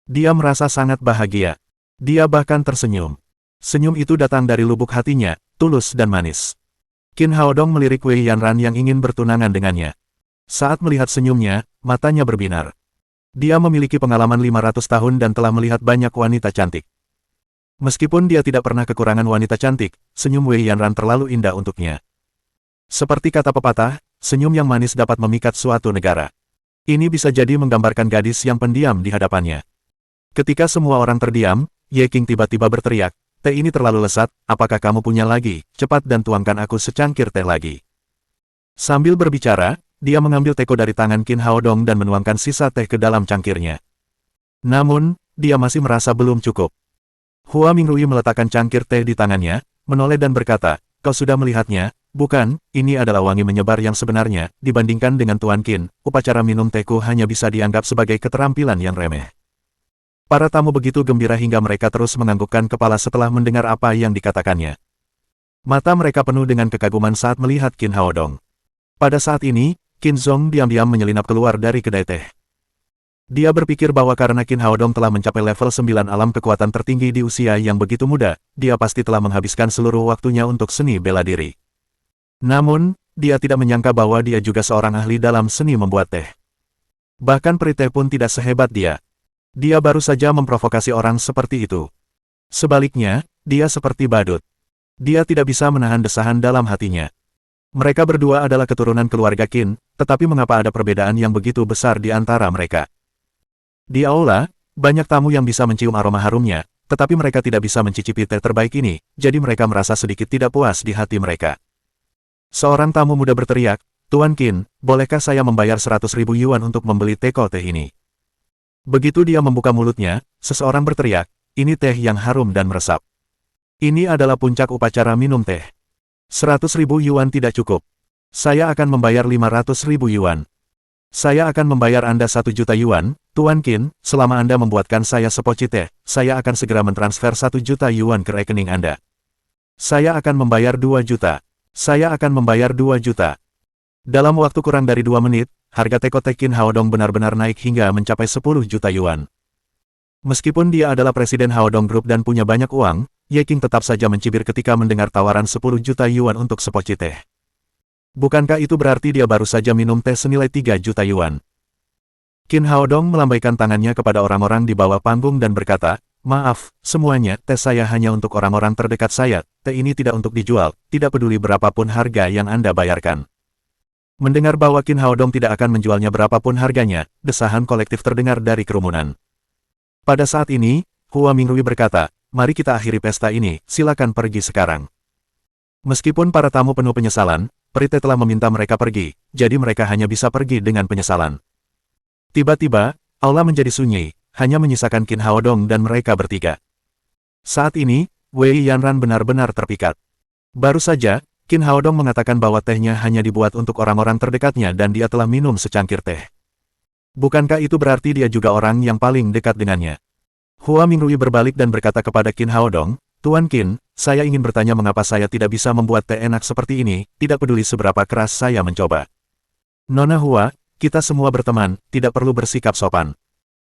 Dia merasa sangat bahagia. Dia bahkan tersenyum. Senyum itu datang dari lubuk hatinya, tulus dan manis. Qin Haodong melirik Wei Yanran yang ingin bertunangan dengannya. Saat melihat senyumnya, matanya berbinar. Dia memiliki pengalaman 500 tahun dan telah melihat banyak wanita cantik. Meskipun dia tidak pernah kekurangan wanita cantik, senyum Wei Yanran terlalu indah untuknya. Seperti kata pepatah, senyum yang manis dapat memikat suatu negara. Ini bisa jadi menggambarkan gadis yang pendiam di hadapannya. Ketika semua orang terdiam, Ye King tiba-tiba berteriak, "Teh ini terlalu lesat, apakah kamu punya lagi? Cepat dan tuangkan aku secangkir teh lagi." Sambil berbicara, dia mengambil teko dari tangan Qin Haodong dan menuangkan sisa teh ke dalam cangkirnya. Namun, dia masih merasa belum cukup. Hua Mingrui meletakkan cangkir teh di tangannya, menoleh dan berkata, "Kau sudah melihatnya, bukan? Ini adalah wangi menyebar yang sebenarnya. Dibandingkan dengan Tuan Qin, upacara minum tehku hanya bisa dianggap sebagai keterampilan yang remeh." Para tamu begitu gembira hingga mereka terus menganggukkan kepala setelah mendengar apa yang dikatakannya. Mata mereka penuh dengan kekaguman saat melihat Qin Haodong. Pada saat ini, Qin Zong diam-diam menyelinap keluar dari kedai teh. Dia berpikir bahwa karena Qin Haodong telah mencapai level 9 alam kekuatan tertinggi di usia yang begitu muda, dia pasti telah menghabiskan seluruh waktunya untuk seni bela diri. Namun, dia tidak menyangka bahwa dia juga seorang ahli dalam seni membuat teh. Bahkan peri teh pun tidak sehebat dia. Dia baru saja memprovokasi orang seperti itu. Sebaliknya, dia seperti badut. Dia tidak bisa menahan desahan dalam hatinya. Mereka berdua adalah keturunan keluarga Qin, tetapi mengapa ada perbedaan yang begitu besar di antara mereka? Di aula, banyak tamu yang bisa mencium aroma harumnya, tetapi mereka tidak bisa mencicipi teh terbaik ini, jadi mereka merasa sedikit tidak puas di hati mereka. Seorang tamu muda berteriak, "Tuan Qin, bolehkah saya membayar 100.000 yuan untuk membeli teko teh ini?" Begitu dia membuka mulutnya, seseorang berteriak, "Ini teh yang harum dan meresap. Ini adalah puncak upacara minum teh. 100.000 yuan tidak cukup. Saya akan membayar 500.000 yuan. Saya akan membayar Anda 1 juta yuan, Tuan Qin, selama Anda membuatkan saya sepoci teh, saya akan segera mentransfer 1 juta yuan ke rekening Anda. Saya akan membayar 2 juta. Saya akan membayar 2 juta. Dalam waktu kurang dari 2 menit, harga teko teh Qin Haodong benar-benar naik hingga mencapai 10 juta yuan. Meskipun dia adalah presiden Haodong Group dan punya banyak uang, Ye King tetap saja mencibir ketika mendengar tawaran 10 juta yuan untuk sepoci teh. Bukankah itu berarti dia baru saja minum teh senilai 3 juta yuan? Qin Haodong melambaikan tangannya kepada orang-orang di bawah panggung dan berkata, "Maaf, semuanya, teh saya hanya untuk orang-orang terdekat saya, teh ini tidak untuk dijual, tidak peduli berapapun harga yang Anda bayarkan." Mendengar bahwa Qin Haodong tidak akan menjualnya berapapun harganya, desahan kolektif terdengar dari kerumunan. Pada saat ini, Hua Mingrui berkata, "Mari kita akhiri pesta ini, silakan pergi sekarang." Meskipun para tamu penuh penyesalan, peri teh telah meminta mereka pergi, jadi mereka hanya bisa pergi dengan penyesalan. Tiba-tiba, aula menjadi sunyi, hanya menyisakan Qin Haodong dan mereka bertiga. Saat ini, Wei Yanran benar-benar terpikat. Baru saja, Qin Haodong mengatakan bahwa tehnya hanya dibuat untuk orang-orang terdekatnya dan dia telah minum secangkir teh. Bukankah itu berarti dia juga orang yang paling dekat dengannya? Hua Mingrui berbalik dan berkata kepada Qin Haodong, "Tuan Qin, saya ingin bertanya mengapa saya tidak bisa membuat teh enak seperti ini, tidak peduli seberapa keras saya mencoba." "Nona Hua, kita semua berteman, tidak perlu bersikap sopan."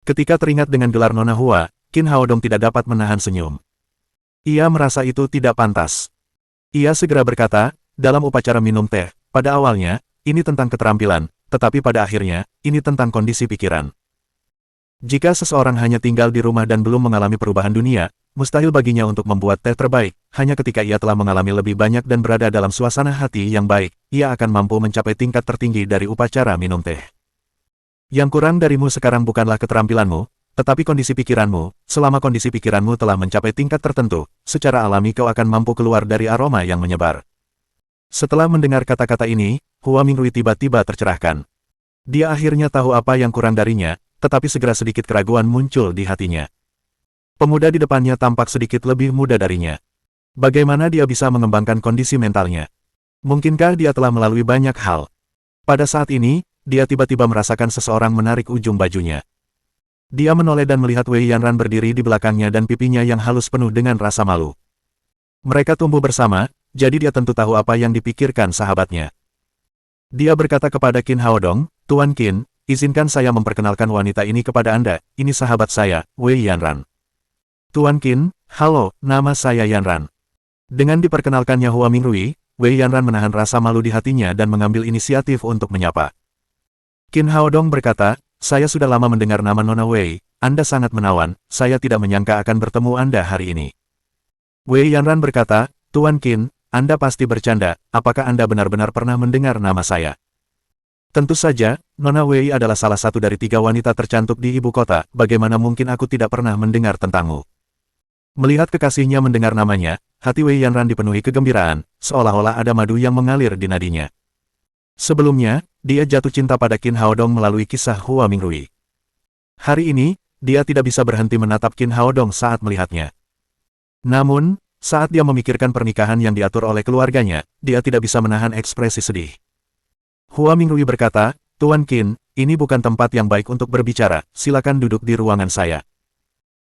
Ketika teringat dengan gelar Nona Hua, Qin Haodong tidak dapat menahan senyum. Ia merasa itu tidak pantas. Ia segera berkata, "Dalam upacara minum teh, pada awalnya, ini tentang keterampilan, tetapi pada akhirnya, ini tentang kondisi pikiran. Jika seseorang hanya tinggal di rumah dan belum mengalami perubahan dunia, mustahil baginya untuk membuat teh terbaik, hanya ketika ia telah mengalami lebih banyak dan berada dalam suasana hati yang baik, ia akan mampu mencapai tingkat tertinggi dari upacara minum teh. Yang kurang darimu sekarang bukanlah keterampilanmu, tetapi kondisi pikiranmu. Selama kondisi pikiranmu telah mencapai tingkat tertentu, secara alami kau akan mampu keluar dari aroma yang menyebar." Setelah mendengar kata-kata ini, Hua Mingrui tiba-tiba tercerahkan. Dia akhirnya tahu apa yang kurang darinya, tetapi segera sedikit keraguan muncul di hatinya. Pemuda di depannya tampak sedikit lebih muda darinya. Bagaimana dia bisa mengembangkan kondisi mentalnya? Mungkinkah dia telah melalui banyak hal? Pada saat ini, dia tiba-tiba merasakan seseorang menarik ujung bajunya. Dia menoleh dan melihat Wei Yanran berdiri di belakangnya dan pipinya yang halus penuh dengan rasa malu. Mereka tumbuh bersama, jadi dia tentu tahu apa yang dipikirkan sahabatnya. Dia berkata kepada Qin Haodong, "Tuan Qin, izinkan saya memperkenalkan wanita ini kepada Anda, ini sahabat saya, Wei Yanran." "Tuan Qin, halo, nama saya Yanran." Dengan diperkenalkannya Hua Mingrui, Wei Yanran menahan rasa malu di hatinya dan mengambil inisiatif untuk menyapa. Qin Haodong berkata, "Saya sudah lama mendengar nama Nona Wei, Anda sangat menawan, saya tidak menyangka akan bertemu Anda hari ini." Wei Yanran berkata, Tuan Qin, Anda pasti bercanda, apakah Anda benar-benar pernah mendengar nama saya? Tentu saja, Nona Wei adalah salah satu dari 3 wanita tercantik di ibu kota, bagaimana mungkin aku tidak pernah mendengar tentangmu? Melihat kekasihnya mendengar namanya, hati Wei Yanran dipenuhi kegembiraan, seolah-olah ada madu yang mengalir di nadinya. Sebelumnya, dia jatuh cinta pada Qin Haodong melalui kisah Hua Mingrui. Hari ini, dia tidak bisa berhenti menatap Qin Haodong saat melihatnya. Namun, saat dia memikirkan pernikahan yang diatur oleh keluarganya, dia tidak bisa menahan ekspresi sedih. Hua Mingrui berkata, Tuan Qin, ini bukan tempat yang baik untuk berbicara, silakan duduk di ruangan saya.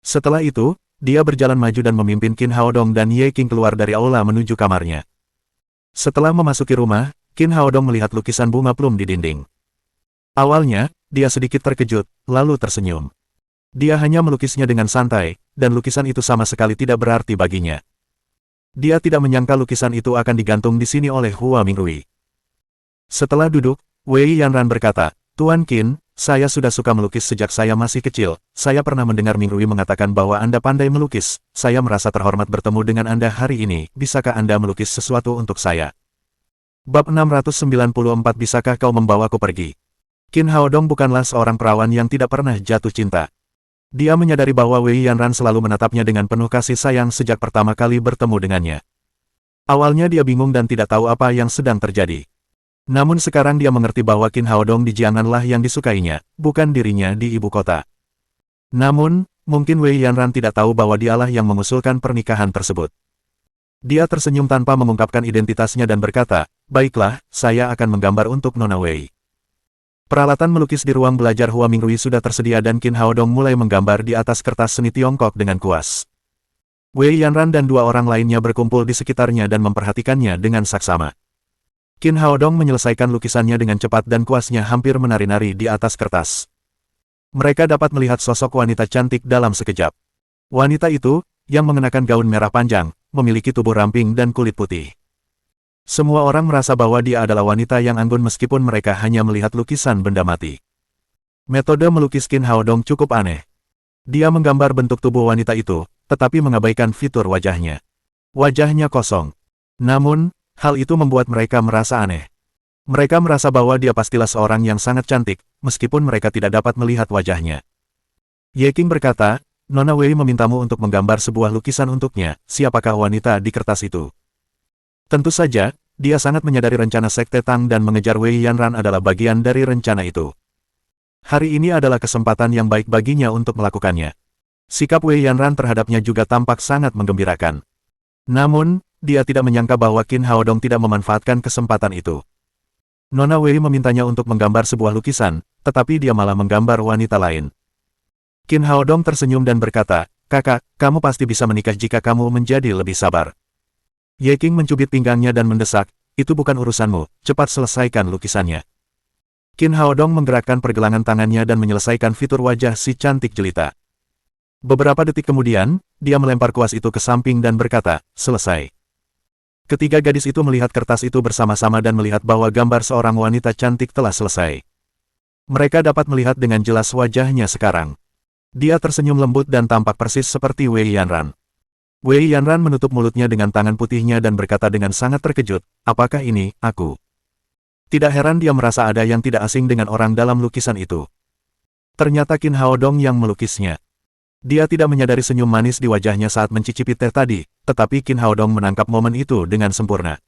Setelah itu, dia berjalan maju dan memimpin Qin Haodong dan Ye Qing keluar dari aula menuju kamarnya. Setelah memasuki rumah, Qin Haodong melihat lukisan bunga plum di dinding. Awalnya, dia sedikit terkejut, lalu tersenyum. Dia hanya melukisnya dengan santai, dan lukisan itu sama sekali tidak berarti baginya. Dia tidak menyangka lukisan itu akan digantung di sini oleh Hua Mingrui. Setelah duduk, Wei Yanran berkata, Tuan Qin, saya sudah suka melukis sejak saya masih kecil. Saya pernah mendengar Mingrui mengatakan bahwa Anda pandai melukis. Saya merasa terhormat bertemu dengan Anda hari ini. Bisakah Anda melukis sesuatu untuk saya? Bab 694. Bisakah kau membawaku pergi? Qin Haodong bukanlah seorang perawan yang tidak pernah jatuh cinta. Dia menyadari bahwa Wei Yanran selalu menatapnya dengan penuh kasih sayang sejak pertama kali bertemu dengannya. Awalnya dia bingung dan tidak tahu apa yang sedang terjadi. Namun sekarang dia mengerti bahwa Qin Haodong di Jiang'anlah yang disukainya, bukan dirinya di ibu kota. Namun, mungkin Wei Yanran tidak tahu bahwa dialah yang mengusulkan pernikahan tersebut. Dia tersenyum tanpa mengungkapkan identitasnya dan berkata, baiklah, saya akan menggambar untuk Nona Wei. Peralatan melukis di ruang belajar Hua Mingrui sudah tersedia dan Qin Haodong mulai menggambar di atas kertas seni Tiongkok dengan kuas. Wei Yanran dan 2 orang lainnya berkumpul di sekitarnya dan memperhatikannya dengan saksama. Qin Haodong menyelesaikan lukisannya dengan cepat dan kuasnya hampir menari-nari di atas kertas. Mereka dapat melihat sosok wanita cantik dalam sekejap. Wanita itu, yang mengenakan gaun merah panjang, memiliki tubuh ramping dan kulit putih. Semua orang merasa bahwa dia adalah wanita yang anggun meskipun mereka hanya melihat lukisan benda mati. Metode melukis Qin Haodong cukup aneh. Dia menggambar bentuk tubuh wanita itu, tetapi mengabaikan fitur wajahnya. Wajahnya kosong. Namun, hal itu membuat mereka merasa aneh. Mereka merasa bahwa dia pastilah seorang yang sangat cantik, meskipun mereka tidak dapat melihat wajahnya. Ye Qing berkata, Nona Wei memintamu untuk menggambar sebuah lukisan untuknya, siapakah wanita di kertas itu? Tentu saja, dia sangat menyadari rencana Sekte Tang dan mengejar Wei Yanran adalah bagian dari rencana itu. Hari ini adalah kesempatan yang baik baginya untuk melakukannya. Sikap Wei Yanran terhadapnya juga tampak sangat menggembirakan. Namun, dia tidak menyangka bahwa Qin Haodong tidak memanfaatkan kesempatan itu. Nona Wei memintanya untuk menggambar sebuah lukisan, tetapi dia malah menggambar wanita lain. Qin Haodong tersenyum dan berkata, Kakak, kamu pasti bisa menikah jika kamu menjadi lebih sabar. Ye Qing mencubit pinggangnya dan mendesak, itu bukan urusanmu, cepat selesaikan lukisannya. Qin Haodong menggerakkan pergelangan tangannya dan menyelesaikan fitur wajah si cantik jelita. Beberapa detik kemudian, dia melempar kuas itu ke samping dan berkata, selesai. Ketiga gadis itu melihat kertas itu bersama-sama dan melihat bahwa gambar seorang wanita cantik telah selesai. Mereka dapat melihat dengan jelas wajahnya sekarang. Dia tersenyum lembut dan tampak persis seperti Wei Yanran. Wei Yanran menutup mulutnya dengan tangan putihnya dan berkata dengan sangat terkejut, apakah ini, aku? Tidak heran dia merasa ada yang tidak asing dengan orang dalam lukisan itu. Ternyata Qin Haodong yang melukisnya. Dia tidak menyadari senyum manis di wajahnya saat mencicipi teh tadi, tetapi Qin Haodong menangkap momen itu dengan sempurna.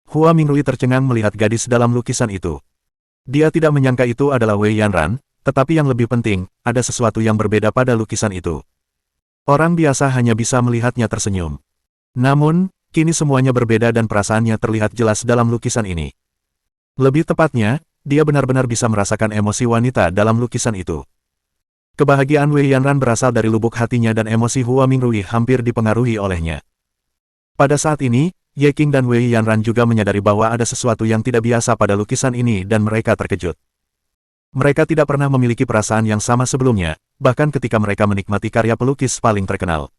Hua Mingrui tercengang melihat gadis dalam lukisan itu. Dia tidak menyangka itu adalah Wei Yanran, tetapi yang lebih penting, ada sesuatu yang berbeda pada lukisan itu. Orang biasa hanya bisa melihatnya tersenyum. Namun, kini semuanya berbeda dan perasaannya terlihat jelas dalam lukisan ini. Lebih tepatnya, dia benar-benar bisa merasakan emosi wanita dalam lukisan itu. Kebahagiaan Wei Yanran berasal dari lubuk hatinya dan emosi Hua Mingrui hampir dipengaruhi olehnya. Pada saat ini, Ye Qing dan Wei Yanran juga menyadari bahwa ada sesuatu yang tidak biasa pada lukisan ini dan mereka terkejut. Mereka tidak pernah memiliki perasaan yang sama sebelumnya, bahkan ketika mereka menikmati karya pelukis paling terkenal.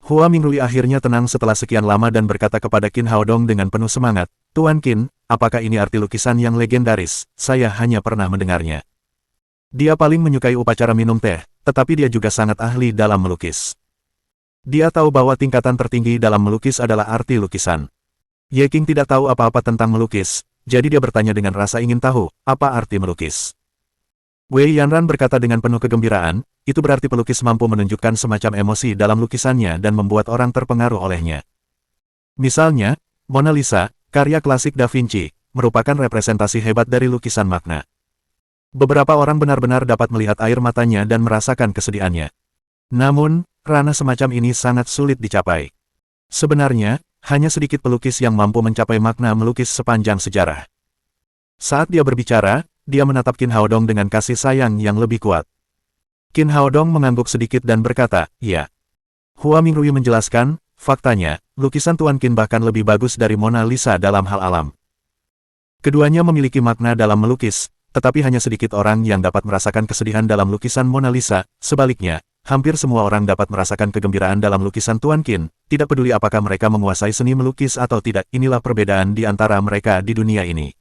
Hua Mingrui akhirnya tenang setelah sekian lama dan berkata kepada Qin Haodong dengan penuh semangat, Tuan Qin, apakah ini arti lukisan yang legendaris? Saya hanya pernah mendengarnya. Dia paling menyukai upacara minum teh, tetapi dia juga sangat ahli dalam melukis. Dia tahu bahwa tingkatan tertinggi dalam melukis adalah arti lukisan. Ye King tidak tahu apa-apa tentang melukis, jadi dia bertanya dengan rasa ingin tahu, apa arti melukis. Wei Yanran berkata dengan penuh kegembiraan, itu berarti pelukis mampu menunjukkan semacam emosi dalam lukisannya dan membuat orang terpengaruh olehnya. Misalnya, Mona Lisa, karya klasik Da Vinci, merupakan representasi hebat dari lukisan makna. Beberapa orang benar-benar dapat melihat air matanya dan merasakan kesedihannya. Namun, ranah semacam ini sangat sulit dicapai. Sebenarnya, hanya sedikit pelukis yang mampu mencapai makna melukis sepanjang sejarah. Saat dia berbicara, dia menatap Qin Haodong dengan kasih sayang yang lebih kuat. Qin Haodong mengangguk sedikit dan berkata, "Ya." Hua Mingrui menjelaskan, faktanya, lukisan Tuan Qin bahkan lebih bagus dari Mona Lisa dalam hal alam. Keduanya memiliki makna dalam melukis, tetapi hanya sedikit orang yang dapat merasakan kesedihan dalam lukisan Mona Lisa. Sebaliknya, hampir semua orang dapat merasakan kegembiraan dalam lukisan Tuan Qin, tidak peduli apakah mereka menguasai seni melukis atau tidak. Inilah perbedaan di antara mereka di dunia ini.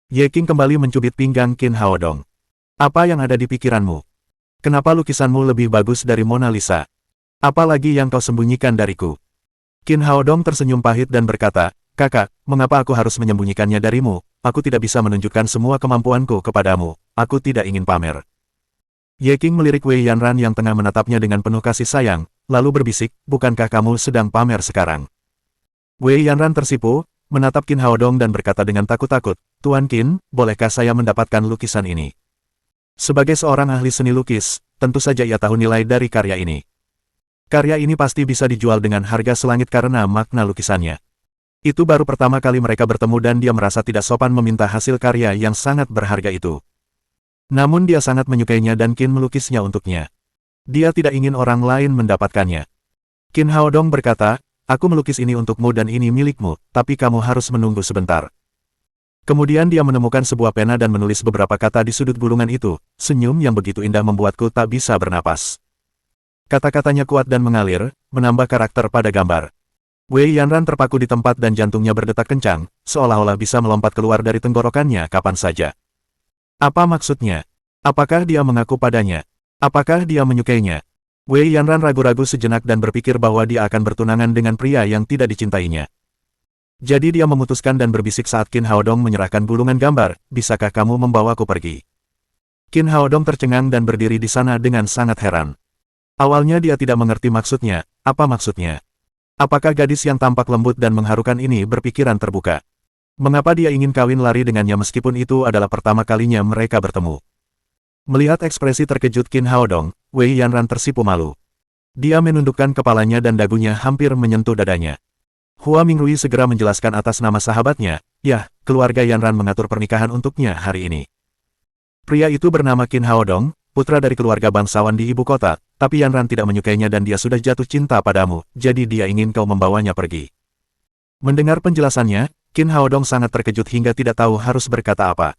Ye King kembali mencubit pinggang Qin Haodong. "Apa yang ada di pikiranmu? Kenapa lukisanmu lebih bagus dari Mona Lisa? Apalagi yang kau sembunyikan dariku?" Qin Haodong tersenyum pahit dan berkata, "Kakak, mengapa aku harus menyembunyikannya darimu? Aku tidak bisa menunjukkan semua kemampuanku kepadamu. Aku tidak ingin pamer." Ye King melirik Wei Yanran yang tengah menatapnya dengan penuh kasih sayang, lalu berbisik, "Bukankah kamu sedang pamer sekarang?" Wei Yanran tersipu, menatap Qin Haodong dan berkata dengan takut-takut, "Tuan Qin, bolehkah saya mendapatkan lukisan ini?" Sebagai seorang ahli seni lukis, tentu saja ia tahu nilai dari karya ini. Karya ini pasti bisa dijual dengan harga selangit karena makna lukisannya. Itu baru pertama kali mereka bertemu dan dia merasa tidak sopan meminta hasil karya yang sangat berharga itu. Namun dia sangat menyukainya dan Qin melukisnya untuknya. Dia tidak ingin orang lain mendapatkannya. Qin Haodong berkata, "Aku melukis ini untukmu dan ini milikmu, tapi kamu harus menunggu sebentar." Kemudian dia menemukan sebuah pena dan menulis beberapa kata di sudut gulungan itu. Senyum yang begitu indah membuatku tak bisa bernapas. Kata-katanya kuat dan mengalir, menambah karakter pada gambar. Wei Yanran terpaku di tempat dan jantungnya berdetak kencang, seolah-olah bisa melompat keluar dari tenggorokannya kapan saja. Apa maksudnya? Apakah dia mengaku padanya? Apakah dia menyukainya? Wei Yanran ragu-ragu sejenak dan berpikir bahwa dia akan bertunangan dengan pria yang tidak dicintainya. Jadi dia memutuskan dan berbisik saat Qin Haodong menyerahkan gulungan gambar, "Bisakah kamu membawaku pergi?" Qin Haodong tercengang dan berdiri di sana dengan sangat heran. Awalnya dia tidak mengerti maksudnya. Apa maksudnya? Apakah gadis yang tampak lembut dan mengharukan ini berpikiran terbuka? Mengapa dia ingin kawin lari dengannya meskipun itu adalah pertama kalinya mereka bertemu? Melihat ekspresi terkejut Qin Haodong, Wei Yanran tersipu malu. Dia menundukkan kepalanya dan dagunya hampir menyentuh dadanya. Hua Mingrui segera menjelaskan atas nama sahabatnya, "Yah, keluarga Yanran mengatur pernikahan untuknya hari ini." Pria itu bernama Qin Haodong, putra dari keluarga bangsawan di ibu kota, tapi Yanran tidak menyukainya dan dia sudah jatuh cinta padamu, jadi dia ingin kau membawanya pergi. Mendengar penjelasannya, Qin Haodong sangat terkejut hingga tidak tahu harus berkata apa.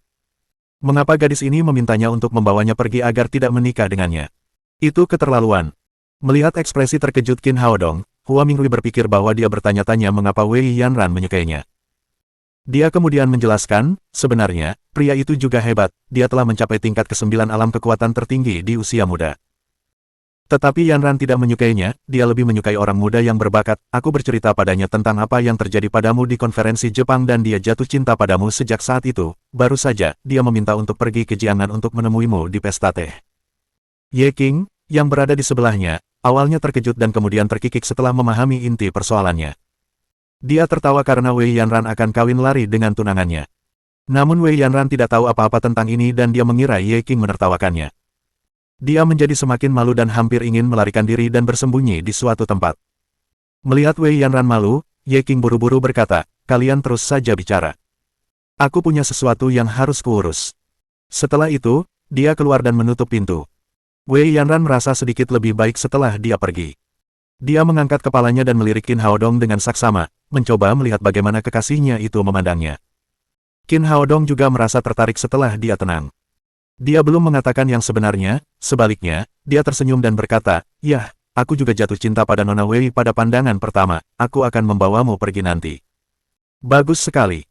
Mengapa gadis ini memintanya untuk membawanya pergi agar tidak menikah dengannya? Itu keterlaluan. Melihat ekspresi terkejut Qin Haodong, Hua Mingrui berpikir bahwa dia bertanya-tanya mengapa Wei Yanran menyukainya. Dia kemudian menjelaskan, sebenarnya, pria itu juga hebat, dia telah mencapai tingkat ke-9 alam kekuatan tertinggi di usia muda. Tetapi Yanran tidak menyukainya, dia lebih menyukai orang muda yang berbakat. Aku bercerita padanya tentang apa yang terjadi padamu di konferensi Jepang dan dia jatuh cinta padamu sejak saat itu. Baru saja, dia meminta untuk pergi ke Jiangnan untuk menemuimu di pesta teh. Ye King, yang berada di sebelahnya, awalnya terkejut dan kemudian terkikik setelah memahami inti persoalannya. Dia tertawa karena Wei Yanran akan kawin lari dengan tunangannya. Namun Wei Yanran tidak tahu apa-apa tentang ini dan dia mengira Ye King menertawakannya. Dia menjadi semakin malu dan hampir ingin melarikan diri dan bersembunyi di suatu tempat. Melihat Wei Yanran malu, Ye King buru-buru berkata, "Kalian terus saja bicara. Aku punya sesuatu yang harus kuurus." Setelah itu, dia keluar dan menutup pintu. Wei Yanran merasa sedikit lebih baik setelah dia pergi. Dia mengangkat kepalanya dan melirik Qin Haodong dengan saksama, mencoba melihat bagaimana kekasihnya itu memandangnya. Qin Haodong juga merasa tertarik setelah dia tenang. Dia belum mengatakan yang sebenarnya, sebaliknya, dia tersenyum dan berkata, "Yah, aku juga jatuh cinta pada Nona Wei pada pandangan pertama, aku akan membawamu pergi nanti." Bagus sekali.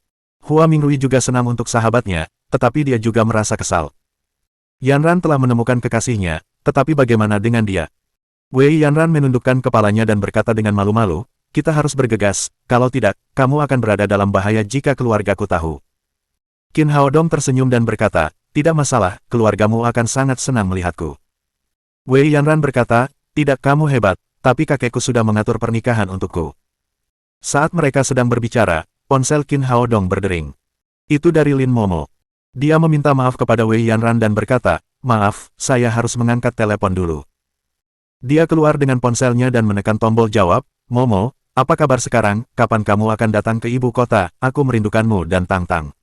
Hua Mingrui juga senang untuk sahabatnya, tetapi dia juga merasa kesal. Yanran telah menemukan kekasihnya, tetapi bagaimana dengan dia? Wei Yanran menundukkan kepalanya dan berkata dengan malu-malu, kita harus bergegas, kalau tidak, kamu akan berada dalam bahaya jika keluargaku tahu. Qin Haodong tersenyum dan berkata, tidak masalah, keluargamu akan sangat senang melihatku. Wei Yanran berkata, tidak, kamu hebat, tapi kakekku sudah mengatur pernikahan untukku. Saat mereka sedang berbicara, ponsel Qin Haodong berdering. Itu dari Lin Momo. Dia meminta maaf kepada Wei Yanran dan berkata, maaf, saya harus mengangkat telepon dulu. Dia keluar dengan ponselnya dan menekan tombol jawab, Momo, apa kabar sekarang, kapan kamu akan datang ke ibu kota, aku merindukanmu dan Tang-Tang.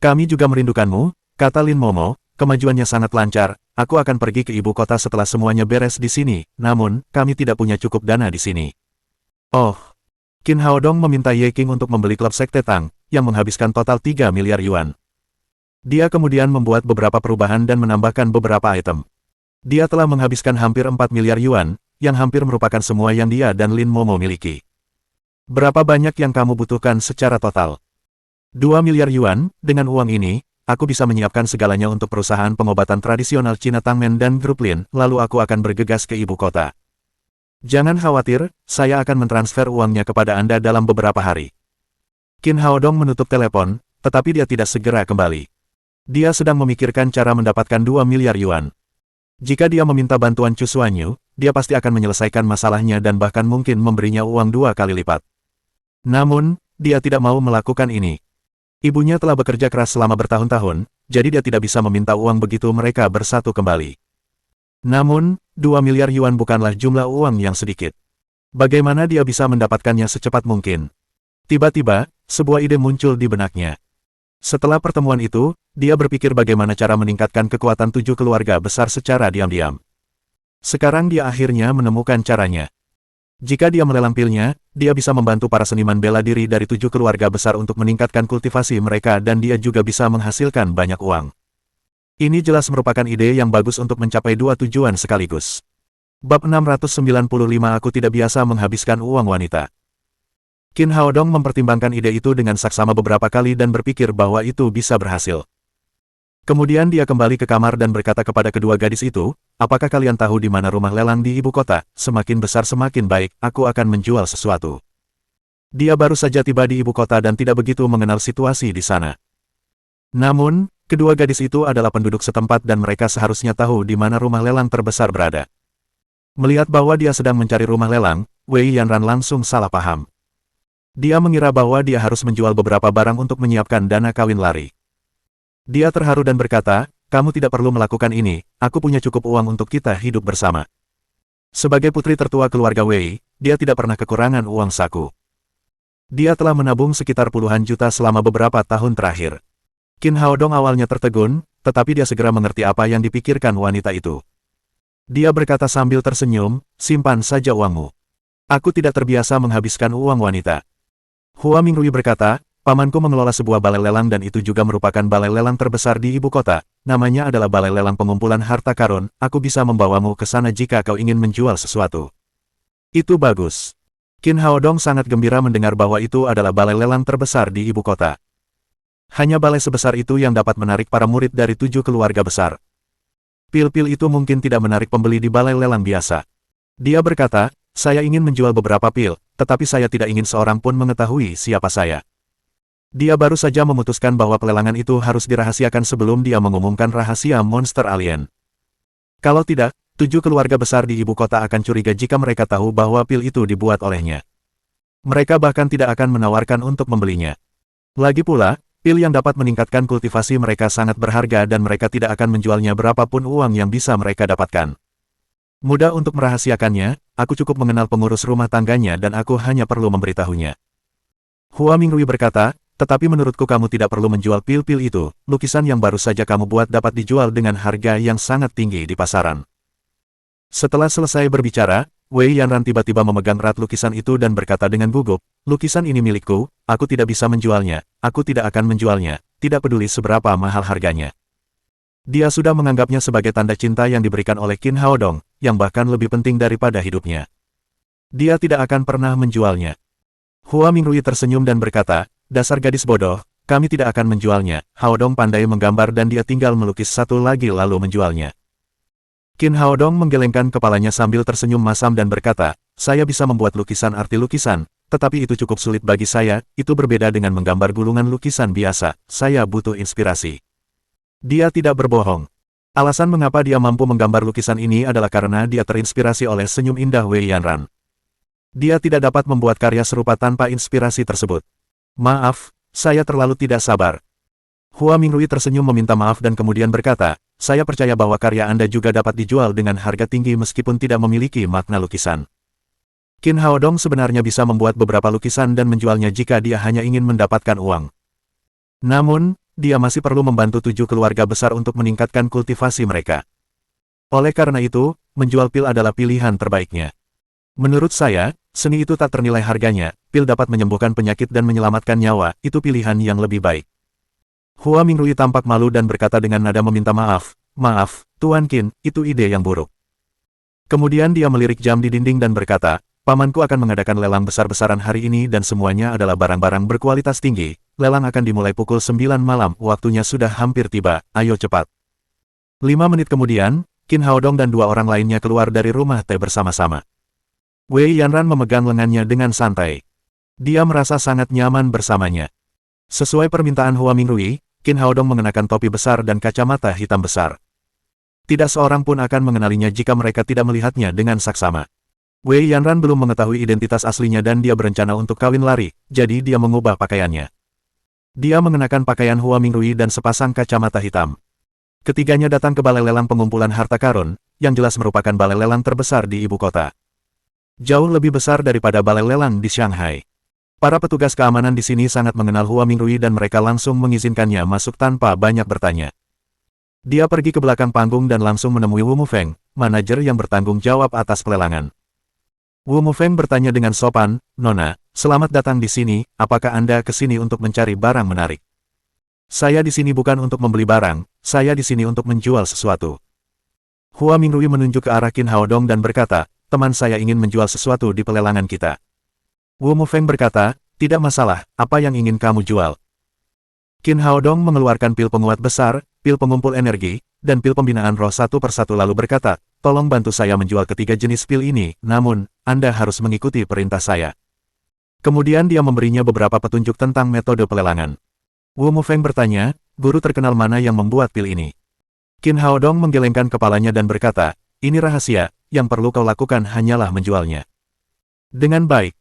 Kami juga merindukanmu, kata Lin Momo, kemajuannya sangat lancar, aku akan pergi ke ibu kota setelah semuanya beres di sini, namun, kami tidak punya cukup dana di sini. Oh. Qin Haodong meminta Ye King untuk membeli klub Sekte Tang, yang menghabiskan total 3 miliar yuan. Dia kemudian membuat beberapa perubahan dan menambahkan beberapa item. Dia telah menghabiskan hampir 4 miliar yuan, yang hampir merupakan semua yang dia dan Lin Momo miliki. Berapa banyak yang kamu butuhkan secara total? 2 miliar yuan, dengan uang ini, aku bisa menyiapkan segalanya untuk perusahaan pengobatan tradisional Cina Tangmen dan grup Lin, lalu aku akan bergegas ke ibu kota. Jangan khawatir, saya akan mentransfer uangnya kepada Anda dalam beberapa hari. Qin Haodong menutup telepon, tetapi dia tidak segera kembali. Dia sedang memikirkan cara mendapatkan 2 miliar yuan. Jika dia meminta bantuan Chu Xuanyu, dia pasti akan menyelesaikan masalahnya dan bahkan mungkin memberinya uang 2 kali lipat. Namun, dia tidak mau melakukan ini. Ibunya telah bekerja keras selama bertahun-tahun, jadi dia tidak bisa meminta uang begitu mereka bersatu kembali. Namun, 2 miliar yuan bukanlah jumlah uang yang sedikit. Bagaimana dia bisa mendapatkannya secepat mungkin? Tiba-tiba, sebuah ide muncul di benaknya. Setelah pertemuan itu, dia berpikir bagaimana cara meningkatkan kekuatan 7 keluarga besar secara diam-diam. Sekarang dia akhirnya menemukan caranya. Jika dia melelang pilnya, dia bisa membantu para seniman bela diri dari 7 keluarga besar untuk meningkatkan kultivasi mereka dan dia juga bisa menghasilkan banyak uang. Ini jelas merupakan ide yang bagus untuk mencapai 2 tujuan sekaligus. Bab 695 Aku tidak biasa menghabiskan uang wanita. Qin Haodong mempertimbangkan ide itu dengan saksama beberapa kali dan berpikir bahwa itu bisa berhasil. Kemudian dia kembali ke kamar dan berkata kepada kedua gadis itu, apakah kalian tahu di mana rumah lelang di ibu kota? Semakin besar semakin baik, aku akan menjual sesuatu. Dia baru saja tiba di ibu kota dan tidak begitu mengenal situasi di sana. Namun, kedua gadis itu adalah penduduk setempat dan mereka seharusnya tahu di mana rumah lelang terbesar berada. Melihat bahwa dia sedang mencari rumah lelang, Wei Yanran langsung salah paham. Dia mengira bahwa dia harus menjual beberapa barang untuk menyiapkan dana kawin lari. Dia terharu dan berkata, kamu tidak perlu melakukan ini, aku punya cukup uang untuk kita hidup bersama. Sebagai putri tertua keluarga Wei, dia tidak pernah kekurangan uang saku. Dia telah menabung sekitar puluhan juta selama beberapa tahun terakhir. Qin Haodong awalnya tertegun, tetapi dia segera mengerti apa yang dipikirkan wanita itu. Dia berkata sambil tersenyum, simpan saja uangmu. Aku tidak terbiasa menghabiskan uang wanita. Hua Mingrui berkata, pamanku mengelola sebuah balai lelang dan itu juga merupakan balai lelang terbesar di ibu kota, namanya adalah Balai Lelang Pengumpulan Harta Karun, aku bisa membawamu ke sana jika kau ingin menjual sesuatu. Itu bagus. Qin Haodong sangat gembira mendengar bahwa itu adalah balai lelang terbesar di ibu kota. Hanya balai sebesar itu yang dapat menarik para murid dari 7 keluarga besar. Pil-pil itu mungkin tidak menarik pembeli di balai lelang biasa. Dia berkata, saya ingin menjual beberapa pil, tetapi saya tidak ingin seorang pun mengetahui siapa saya. Dia baru saja memutuskan bahwa pelelangan itu harus dirahasiakan sebelum dia mengumumkan rahasia monster alien. Kalau tidak, 7 keluarga besar di ibu kota akan curiga jika mereka tahu bahwa pil itu dibuat olehnya. Mereka bahkan tidak akan menawarkan untuk membelinya. Lagi pula, pil yang dapat meningkatkan kultivasi mereka sangat berharga dan mereka tidak akan menjualnya berapapun uang yang bisa mereka dapatkan. Mudah untuk merahasiakannya, aku cukup mengenal pengurus rumah tangganya dan aku hanya perlu memberitahunya. Hua Mingrui berkata, tetapi menurutku kamu tidak perlu menjual pil-pil itu, lukisan yang baru saja kamu buat dapat dijual dengan harga yang sangat tinggi di pasaran. Setelah selesai berbicara, Wei Yanran tiba-tiba memegang erat lukisan itu dan berkata dengan gugup, lukisan ini milikku, aku tidak bisa menjualnya, aku tidak akan menjualnya, tidak peduli seberapa mahal harganya. Dia sudah menganggapnya sebagai tanda cinta yang diberikan oleh Qin Haodong, yang bahkan lebih penting daripada hidupnya. Dia tidak akan pernah menjualnya. Hua Mingrui tersenyum dan berkata, dasar gadis bodoh, kami tidak akan menjualnya. Haodong pandai menggambar dan dia tinggal melukis satu lagi lalu menjualnya. Qin Haodong menggelengkan kepalanya sambil tersenyum masam dan berkata, saya bisa membuat lukisan arti lukisan, tetapi itu cukup sulit bagi saya, itu berbeda dengan menggambar gulungan lukisan biasa, saya butuh inspirasi. Dia tidak berbohong. Alasan mengapa dia mampu menggambar lukisan ini adalah karena dia terinspirasi oleh senyum indah Wei Yanran. Dia tidak dapat membuat karya serupa tanpa inspirasi tersebut. Maaf, saya terlalu tidak sabar. Hua Mingrui tersenyum meminta maaf dan kemudian berkata, saya percaya bahwa karya Anda juga dapat dijual dengan harga tinggi meskipun tidak memiliki makna lukisan. Qin Haodong sebenarnya bisa membuat beberapa lukisan dan menjualnya jika dia hanya ingin mendapatkan uang. Namun, dia masih perlu membantu 7 keluarga besar untuk meningkatkan kultivasi mereka. Oleh karena itu, menjual pil adalah pilihan terbaiknya. Menurut saya, seni itu tak ternilai harganya, pil dapat menyembuhkan penyakit dan menyelamatkan nyawa, itu pilihan yang lebih baik. Hua Mingrui tampak malu dan berkata dengan nada meminta maaf, maaf, Tuan Qin, itu ide yang buruk. Kemudian dia melirik jam di dinding dan berkata, pamanku akan mengadakan lelang besar-besaran hari ini dan semuanya adalah barang-barang berkualitas tinggi, lelang akan dimulai pukul 9 malam, waktunya sudah hampir tiba, ayo cepat. 5 menit kemudian, Qin Haodong dan 2 orang lainnya keluar dari rumah teh bersama-sama. Wei Yanran memegang lengannya dengan santai. Dia merasa sangat nyaman bersamanya. Sesuai permintaan Hua Mingrui, Qin Haodong mengenakan topi besar dan kacamata hitam besar. Tidak seorang pun akan mengenalinya jika mereka tidak melihatnya dengan saksama. Wei Yanran belum mengetahui identitas aslinya dan dia berencana untuk kawin lari, jadi dia mengubah pakaiannya. Dia mengenakan pakaian Hua Mingrui dan sepasang kacamata hitam. Ketiganya datang ke balai lelang pengumpulan harta karun, yang jelas merupakan balai lelang terbesar di ibu kota. Jauh lebih besar daripada balai lelang di Shanghai. Para petugas keamanan di sini sangat mengenal Hua Mingrui dan mereka langsung mengizinkannya masuk tanpa banyak bertanya. Dia pergi ke belakang panggung dan langsung menemui Wu Mufeng, manajer yang bertanggung jawab atas pelelangan. Wu Mufeng bertanya dengan sopan, Nona, selamat datang di sini, apakah Anda ke sini untuk mencari barang menarik? Saya di sini bukan untuk membeli barang, saya di sini untuk menjual sesuatu. Hua Mingrui menunjuk ke arah Qin Haodong dan berkata, teman saya ingin menjual sesuatu di pelelangan kita. Wu Mufeng berkata, tidak masalah, apa yang ingin kamu jual? Qin Haodong mengeluarkan pil penguat besar, pil pengumpul energi, dan pil pembinaan roh satu persatu lalu berkata, tolong bantu saya menjual ketiga jenis pil ini, namun, Anda harus mengikuti perintah saya. Kemudian dia memberinya beberapa petunjuk tentang metode pelelangan. Wu Mufeng bertanya, guru terkenal mana yang membuat pil ini? Qin Haodong menggelengkan kepalanya dan berkata, ini rahasia, yang perlu kau lakukan hanyalah menjualnya. Dengan baik.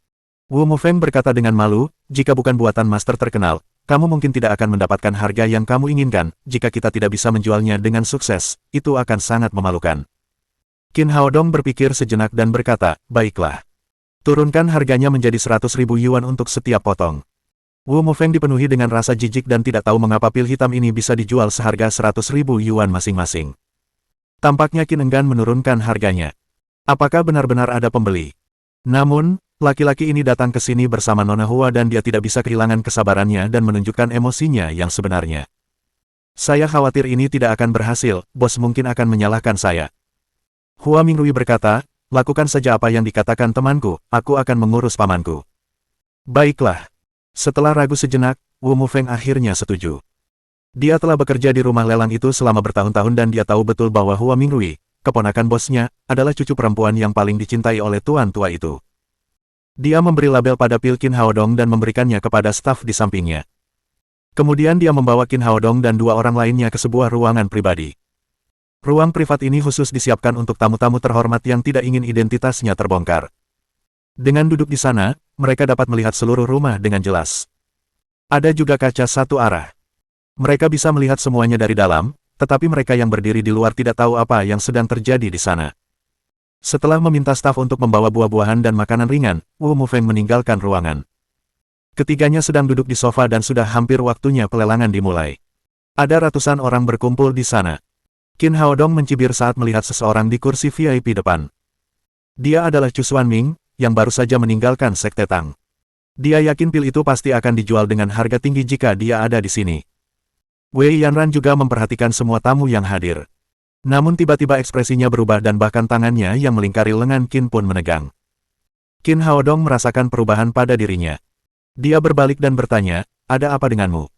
Wu Mufeng berkata dengan malu, jika bukan buatan master terkenal, kamu mungkin tidak akan mendapatkan harga yang kamu inginkan, jika kita tidak bisa menjualnya dengan sukses, itu akan sangat memalukan. Qin Haodong berpikir sejenak dan berkata, baiklah. Turunkan harganya menjadi 100.000 yuan untuk setiap potong. Wu Mufeng dipenuhi dengan rasa jijik dan tidak tahu mengapa pil hitam ini bisa dijual seharga 100.000 yuan masing-masing. Tampaknya Qin enggan menurunkan harganya. Apakah benar-benar ada pembeli? Namun, laki-laki ini datang ke sini bersama Nona Hua dan dia tidak bisa kehilangan kesabarannya dan menunjukkan emosinya yang sebenarnya. Saya khawatir ini tidak akan berhasil, bos mungkin akan menyalahkan saya. Hua Mingrui berkata, lakukan saja apa yang dikatakan temanku, aku akan mengurus pamanku. Baiklah. Setelah ragu sejenak, Wu Mufeng akhirnya setuju. Dia telah bekerja di rumah lelang itu selama bertahun-tahun dan dia tahu betul bahwa Hua Mingrui, keponakan bosnya, adalah cucu perempuan yang paling dicintai oleh tuan tua itu. Dia memberi label pada pil Qin Haodong dan memberikannya kepada staf di sampingnya. Kemudian dia membawa Qin Haodong dan 2 orang lainnya ke sebuah ruangan pribadi. Ruang privat ini khusus disiapkan untuk tamu-tamu terhormat yang tidak ingin identitasnya terbongkar. Dengan duduk di sana, mereka dapat melihat seluruh rumah dengan jelas. Ada juga kaca satu arah. Mereka bisa melihat semuanya dari dalam, tetapi mereka yang berdiri di luar tidak tahu apa yang sedang terjadi di sana. Setelah meminta staf untuk membawa buah-buahan dan makanan ringan, Wu Mufeng meninggalkan ruangan. Ketiganya sedang duduk di sofa dan sudah hampir waktunya pelelangan dimulai. Ada ratusan orang berkumpul di sana. Qin Haodong mencibir saat melihat seseorang di kursi VIP depan. Dia adalah Chu Xuanming, yang baru saja meninggalkan Sekte Tang. Dia yakin pil itu pasti akan dijual dengan harga tinggi jika dia ada di sini. Wei Yanran juga memperhatikan semua tamu yang hadir. Namun tiba-tiba ekspresinya berubah dan bahkan tangannya yang melingkari lengan Qin pun menegang. Qin Haodong merasakan perubahan pada dirinya. Dia berbalik dan bertanya, ada apa denganmu?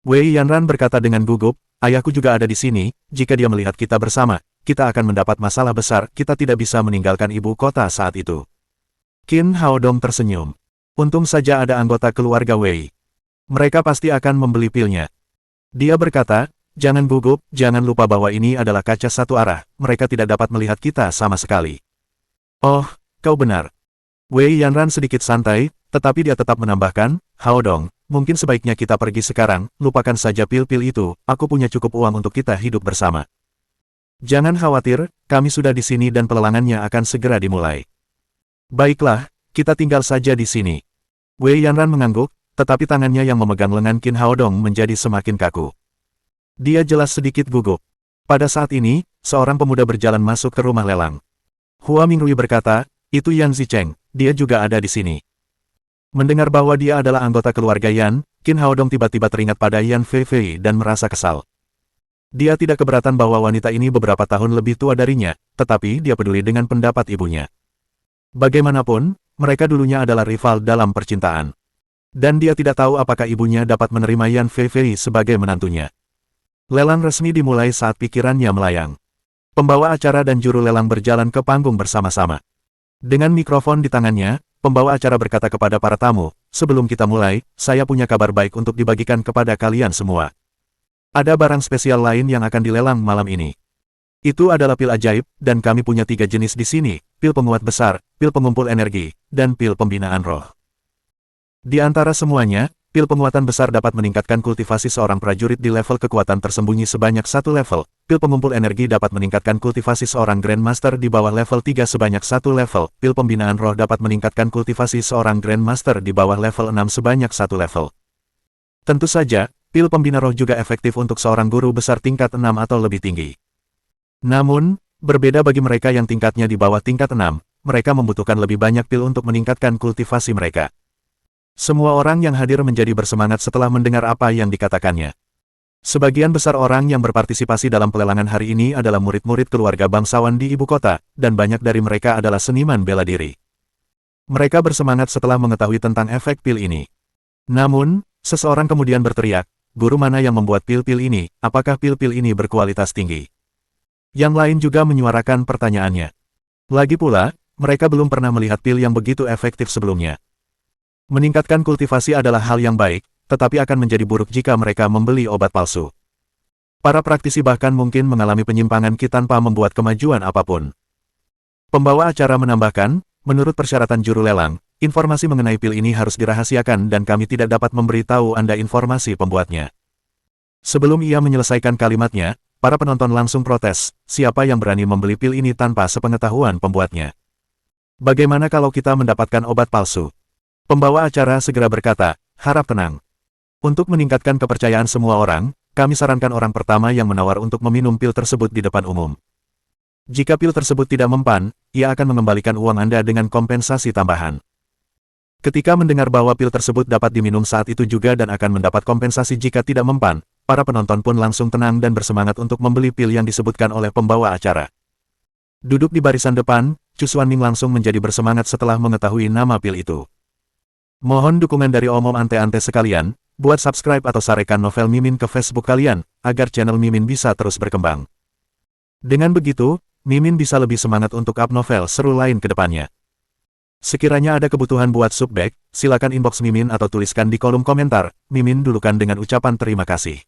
Wei Yanran berkata dengan gugup, ayahku juga ada di sini, jika dia melihat kita bersama, kita akan mendapat masalah besar, kita tidak bisa meninggalkan ibu kota saat itu. Qin Haodong tersenyum. Untung saja ada anggota keluarga Wei. Mereka pasti akan membeli pilnya. Dia berkata, jangan gugup, jangan lupa bahwa ini adalah kaca satu arah, mereka tidak dapat melihat kita sama sekali. Oh, kau benar. Wei Yanran sedikit santai, tetapi dia tetap menambahkan, Haodong, mungkin sebaiknya kita pergi sekarang, lupakan saja pil-pil itu, aku punya cukup uang untuk kita hidup bersama. Jangan khawatir, kami sudah di sini dan pelelangannya akan segera dimulai. Baiklah, kita tinggal saja di sini. Wei Yanran mengangguk, tetapi tangannya yang memegang lengan Qin Haodong menjadi semakin kaku. Dia jelas sedikit gugup. Pada saat ini, seorang pemuda berjalan masuk ke rumah lelang. Hua Mingrui berkata, itu Yan Zicheng, dia juga ada di sini. Mendengar bahwa dia adalah anggota keluarga Yan, Qin Haodong tiba-tiba teringat pada Yan Feifei dan merasa kesal. Dia tidak keberatan bahwa wanita ini beberapa tahun lebih tua darinya, tetapi dia peduli dengan pendapat ibunya. Bagaimanapun, mereka dulunya adalah rival dalam percintaan. Dan dia tidak tahu apakah ibunya dapat menerima Yan Feifei sebagai menantunya. Lelang resmi dimulai saat pikirannya melayang. Pembawa acara dan juru lelang berjalan ke panggung bersama-sama. Dengan mikrofon di tangannya, pembawa acara berkata kepada para tamu, sebelum kita mulai, saya punya kabar baik untuk dibagikan kepada kalian semua. Ada barang spesial lain yang akan dilelang malam ini. Itu adalah pil ajaib, dan kami punya 3 jenis di sini, pil penguat besar, pil pengumpul energi, dan pil pembinaan roh. Di antara semuanya, pil penguatan besar dapat meningkatkan kultivasi seorang prajurit di level kekuatan tersembunyi sebanyak 1 level, pil pengumpul energi dapat meningkatkan kultivasi seorang Grandmaster di bawah level 3 sebanyak 1 level, pil pembinaan roh dapat meningkatkan kultivasi seorang Grandmaster di bawah level 6 sebanyak 1 level. Tentu saja, pil pembina roh juga efektif untuk seorang guru besar tingkat 6 atau lebih tinggi. Namun, berbeda bagi mereka yang tingkatnya di bawah tingkat 6, mereka membutuhkan lebih banyak pil untuk meningkatkan kultivasi mereka. Semua orang yang hadir menjadi bersemangat setelah mendengar apa yang dikatakannya. Sebagian besar orang yang berpartisipasi dalam pelelangan hari ini adalah murid-murid keluarga bangsawan di ibu kota, dan banyak dari mereka adalah seniman bela diri. Mereka bersemangat setelah mengetahui tentang efek pil ini. Namun, seseorang kemudian berteriak, guru mana yang membuat pil-pil ini, apakah pil-pil ini berkualitas tinggi? Yang lain juga menyuarakan pertanyaannya. Lagi pula, mereka belum pernah melihat pil yang begitu efektif sebelumnya. Meningkatkan kultivasi adalah hal yang baik, tetapi akan menjadi buruk jika mereka membeli obat palsu. Para praktisi bahkan mungkin mengalami penyimpangan Qi tanpa membuat kemajuan apapun. Pembawa acara menambahkan, menurut persyaratan juru lelang, informasi mengenai pil ini harus dirahasiakan dan kami tidak dapat memberitahu Anda informasi pembuatnya. Sebelum ia menyelesaikan kalimatnya, para penonton langsung protes, siapa yang berani membeli pil ini tanpa sepengetahuan pembuatnya? Bagaimana kalau kita mendapatkan obat palsu? Pembawa acara segera berkata, harap tenang. Untuk meningkatkan kepercayaan semua orang, kami sarankan orang pertama yang menawar untuk meminum pil tersebut di depan umum. Jika pil tersebut tidak mempan, ia akan mengembalikan uang Anda dengan kompensasi tambahan. Ketika mendengar bahwa pil tersebut dapat diminum saat itu juga dan akan mendapat kompensasi jika tidak mempan, para penonton pun langsung tenang dan bersemangat untuk membeli pil yang disebutkan oleh pembawa acara. Duduk di barisan depan, Chu Xuanming langsung menjadi bersemangat setelah mengetahui nama pil itu. Mohon dukungan dari omom ante-ante sekalian, buat subscribe atau sarekan novel Mimin ke Facebook kalian, agar channel Mimin bisa terus berkembang. Dengan begitu, Mimin bisa lebih semangat untuk up novel seru lain ke depannya. Sekiranya ada kebutuhan buat subback, silakan inbox Mimin atau tuliskan di kolom komentar, Mimin dulukan dengan ucapan terima kasih.